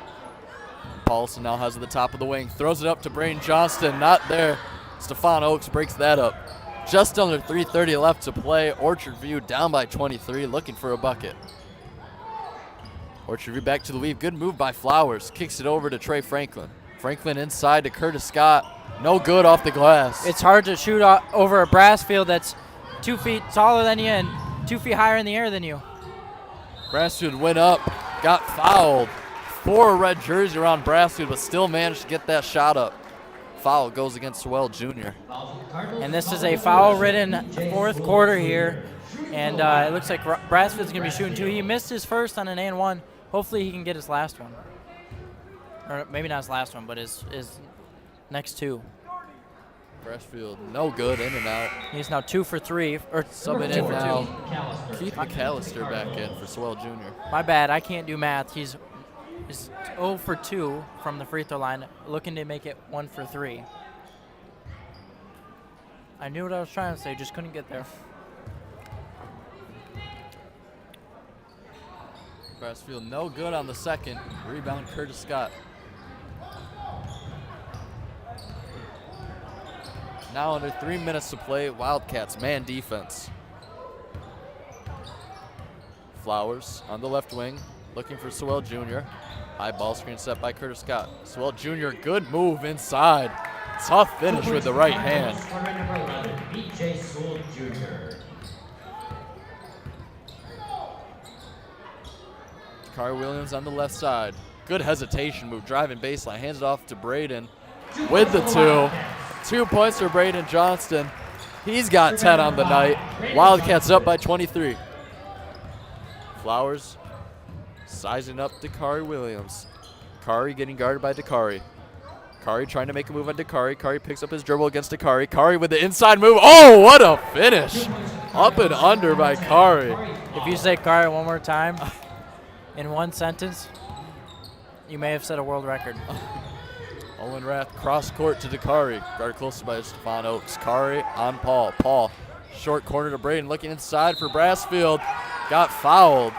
Paulson now has it at the top of the wing. Throws it up to Braden Johnston. Not there. Stephon Oakes breaks that up. Just under 3:30 left to play. Orchard View down by 23, looking for a bucket. Orchard View back to the weave. Good move by Flowers. Kicks it over to Trey Franklin. Franklin inside to Curtis Scott. No good off the glass. It's hard to shoot over a Brassfield that's 2 feet taller than you and 2 feet higher in the air than you. Brassfield went up, got fouled. 4 red jersey around Brassfield, but still managed to get that shot up. Foul goes against Sewell Jr. And this is a foul-ridden fourth quarter here. And it looks like Brassfield's going to be shooting 2. He missed his first on an and-1. Hopefully he can get his last one. Or maybe not his last one, but his next 2. Brassfield, no good, in and out. He's now 2 for 3. Or Subbing 2 in for now. 2. Keith McAllister back in for Sewell Jr. My bad, I can't do math. He's 0 for 2 from the free throw line, looking to make it 1 for 3. I knew what I was trying to say, just couldn't get there. Brassfield no good on the second. Rebound Curtis Scott. Now under 3 minutes to play, Wildcats man defense. Flowers on the left wing, looking for Sewell Jr. High ball screen set by Curtis Scott. Sewell Jr., good move inside. Tough finish with the right hand. BJ Sewell Jr. Dakari Williams on the left side. Good hesitation move, driving baseline, hands it off to Braden with the 2. 2 points for Braden Johnston. He's got 10 on the night. Wildcats up by 23. Flowers sizing up Dakari Williams. Dakari getting guarded by Dakari. Dakari trying to make a move on Dakari. Dakari picks up his dribble against Dakari. Dakari with the inside move. Oh, what a finish. Up and under by Kari. If you say Kari one more time in one sentence, you may have set a world record. Owen Rath cross court to Dakari. Guarded closely by Stefan Oaks. Kari on Paul. Paul, short corner to Braden. Looking inside for Brassfield. Got fouled.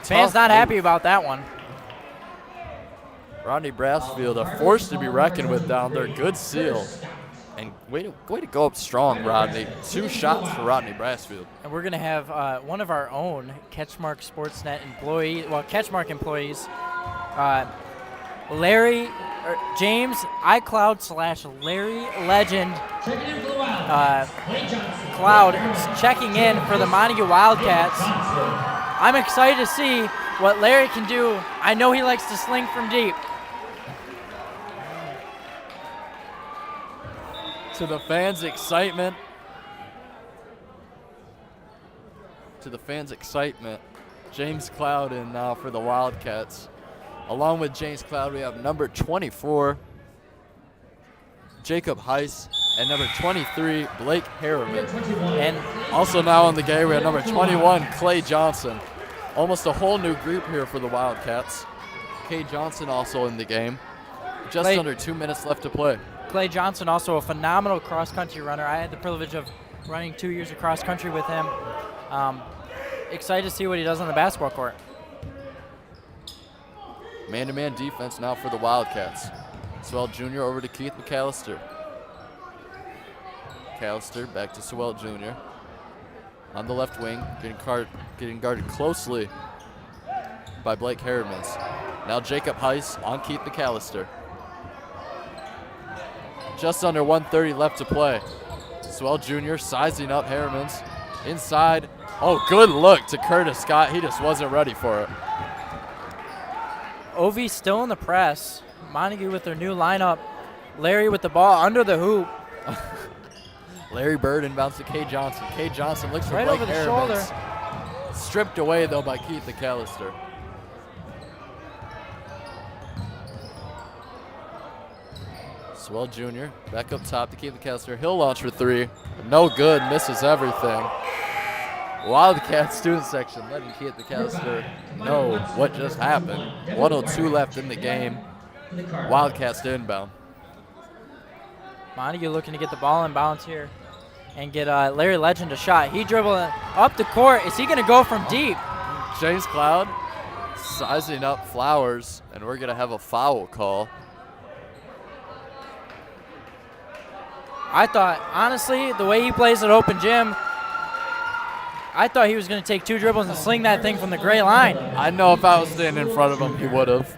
Fans not happy about that one. Rodney Brassfield, a force to be reckoned with down there. Good seal. And way to go up strong, Rodney. 2 shots for Rodney Brassfield. And we're going to have one of our own CatchMark SportsNet employees, CatchMark employees, James iCloud / Larry Legend Cloud is checking in for the Montague Wildcats. I'm excited to see what Larry can do. I know he likes to sling from deep. To the fans' excitement. James Cloud in now for the Wildcats. Along with James Cloud, we have number 24, Jacob Heiss, and number 23, Blake Harriman. And also now in the game, we have number 21, Clay Johnson. Almost a whole new group here for the Wildcats. Clay Johnson also in the game. Just under 2 minutes left to play. Clay Johnson, also a phenomenal cross-country runner. I had the privilege of running 2 years of cross-country with him. Excited to see what he does on the basketball court. Man-to-man defense now for the Wildcats. Sewell Jr. over to Keith McAllister. McAllister back to Sewell Jr. On the left wing, getting guarded closely by Blake Harrimans. Now Jacob Heiss on Keith McAllister. Just under 1:30 left to play. Sewell Jr. sizing up Harrimans. Inside. Oh, good look to Curtis Scott. He just wasn't ready for it. Ovi still in the press. Montague with their new lineup. Larry with the ball under the hoop. Larry Bird inbounds to Kay Johnson. Kay Johnson looks for right Blake over the Harrimans. shoulder. Stripped away, though, by Keith McAllister. Sewell Jr. back up top to Keith McAllister. He'll launch for 3. No good, misses everything. Wildcat student section letting Keith McAllister know what just happened. 1:02 left in the game. Wildcats to inbound. Montague looking to get the ball in bounds here and get Larry Legend a shot. He dribbled up the court. Is he going to go from deep? James Cloud sizing up Flowers, and we're going to have a foul call. I thought, honestly, the way he plays at open gym, I thought he was going to take 2 dribbles and sling that thing from the gray line. I know if I was standing in front of him, he would have.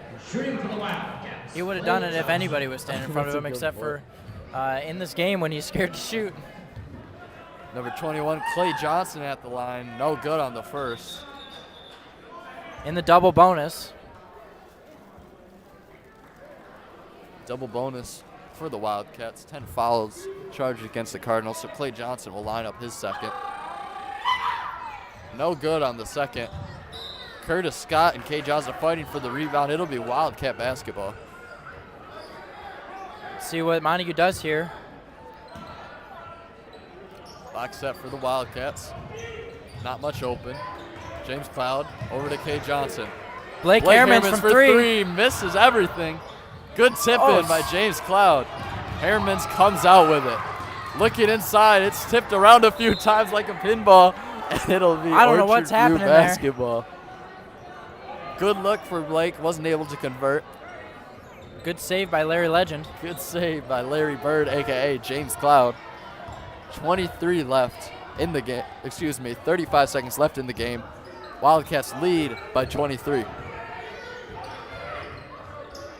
He would have done it if anybody was standing in front of him, except for in this game when he's scared to shoot. Number 21, Clay Johnson at the line. No good on the first. In the double bonus. Double bonus for the Wildcats. 10 fouls charged against the Cardinals, so Clay Johnson will line up his second. No good on the second. Curtis Scott and Kay Johnson fighting for the rebound. It'll be Wildcat basketball. See what Montague does here. Box set for the Wildcats. Not much open. James Cloud over to Kay Johnson. Blake Harrimans from for 3. Misses everything. Good tip in by James Cloud. Harrimans comes out with it. Looking inside, it's tipped around a few times like a pinball, and it'll be I don't know what's happening basketball. Good look for Blake. Wasn't able to convert. Good save by Larry Legend. Good save by Larry Bird, a.k.a. James Cloud. 23 left in the game. 35 seconds left in the game. Wildcats lead by 23.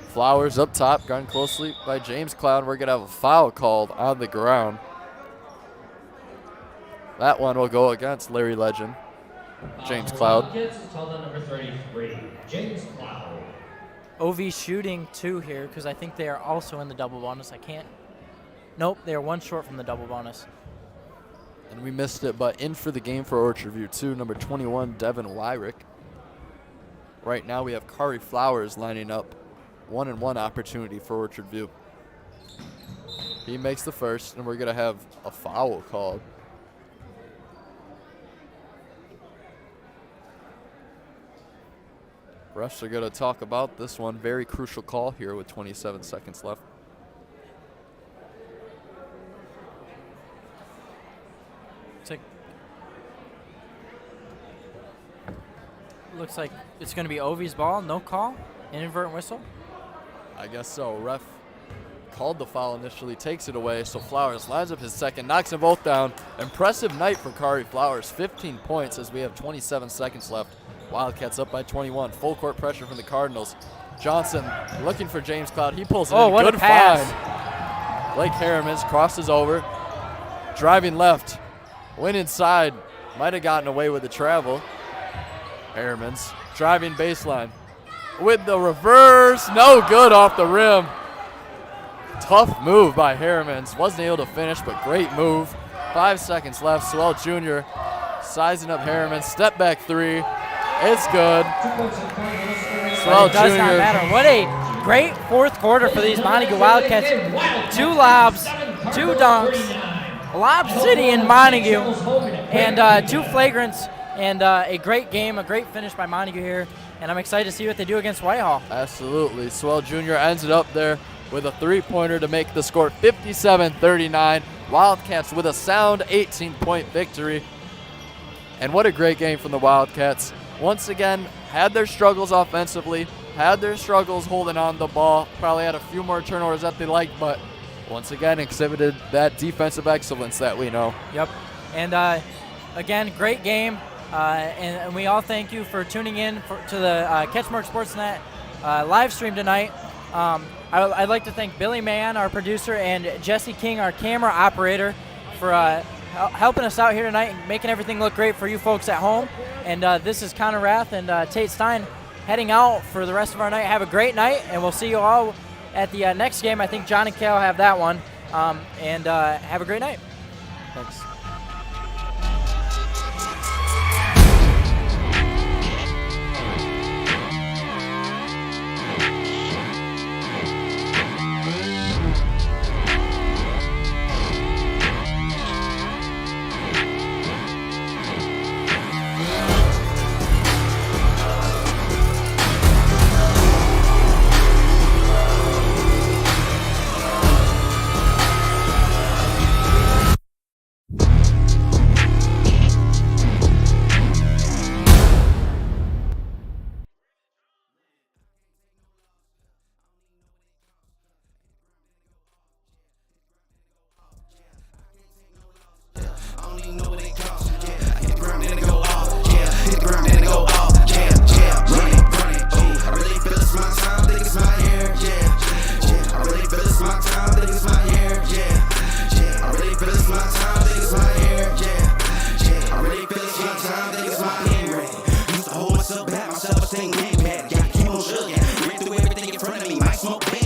Flowers up top, guarded closely by James Cloud. We're going to have a foul called on the ground. That one will go against Larry Legend. James Cloud. Wildcats, called on number 33, James Cloud. OV shooting 2 here because I think they are also in the double bonus. Nope, they are 1 short from the double bonus. And we missed it, but in for the game for Orchard View 2, number 21, Devin Wyrick. Right now we have Kari Flowers lining up. 1-and-1 opportunity for Orchard View. He makes the first, and we're going to have a foul called. Refs are going to talk about this one. Very crucial call here with 27 seconds left. Looks like it's going to be Ovi's ball. No call. Inadvertent whistle. I guess so. Ref called the foul initially, takes it away. So Flowers lines up his second, knocks them both down. Impressive night for Kari Flowers. 15 points as we have 27 seconds left. Wildcats up by 21. Full court pressure from the Cardinals. Johnson looking for James Cloud. He pulls it in. What Good a pass. find. Blake Harrimans crosses over. Driving left. Went inside. Might have gotten away with the travel. Harrimans driving baseline. With the reverse, no good off the rim. Tough move by Harrimans. Wasn't able to finish, but great move. 5 seconds left. Swell Jr. sizing up Harriman. Step back 3. It's good. Swell It does Jr. not matter. What a great fourth quarter for these Montague Wildcats. 2 lobs, 2 dunks. Lob City in Montague. And 2 flagrants. And a great game, a great finish by Montague here. And I'm excited to see what they do against Whitehall. Absolutely. Swell Jr. ends it up there with a 3-pointer to make the score 57-39. Wildcats with a sound 18-point victory. And what a great game from the Wildcats. Once again, had their struggles offensively, had their struggles holding on the ball, probably had a few more turnovers that they liked, but once again exhibited that defensive excellence that we know. Yep. And again, great game. And we all thank you for tuning in to the CatchMark SportsNet live stream tonight. I'd like to thank Billy Mann, our producer, and Jesse King, our camera operator, for helping us out here tonight and making everything look great for you folks at home. And this is Connor Rath and Tate Stein heading out for the rest of our night. Have a great night, and we'll see you all at the next game. I think John and Kale have that one. And have a great night. Thanks. Myself, back myself, I think game bad. Yeah, I came on shook, yeah. Ran through everything in front of me. Might smoke.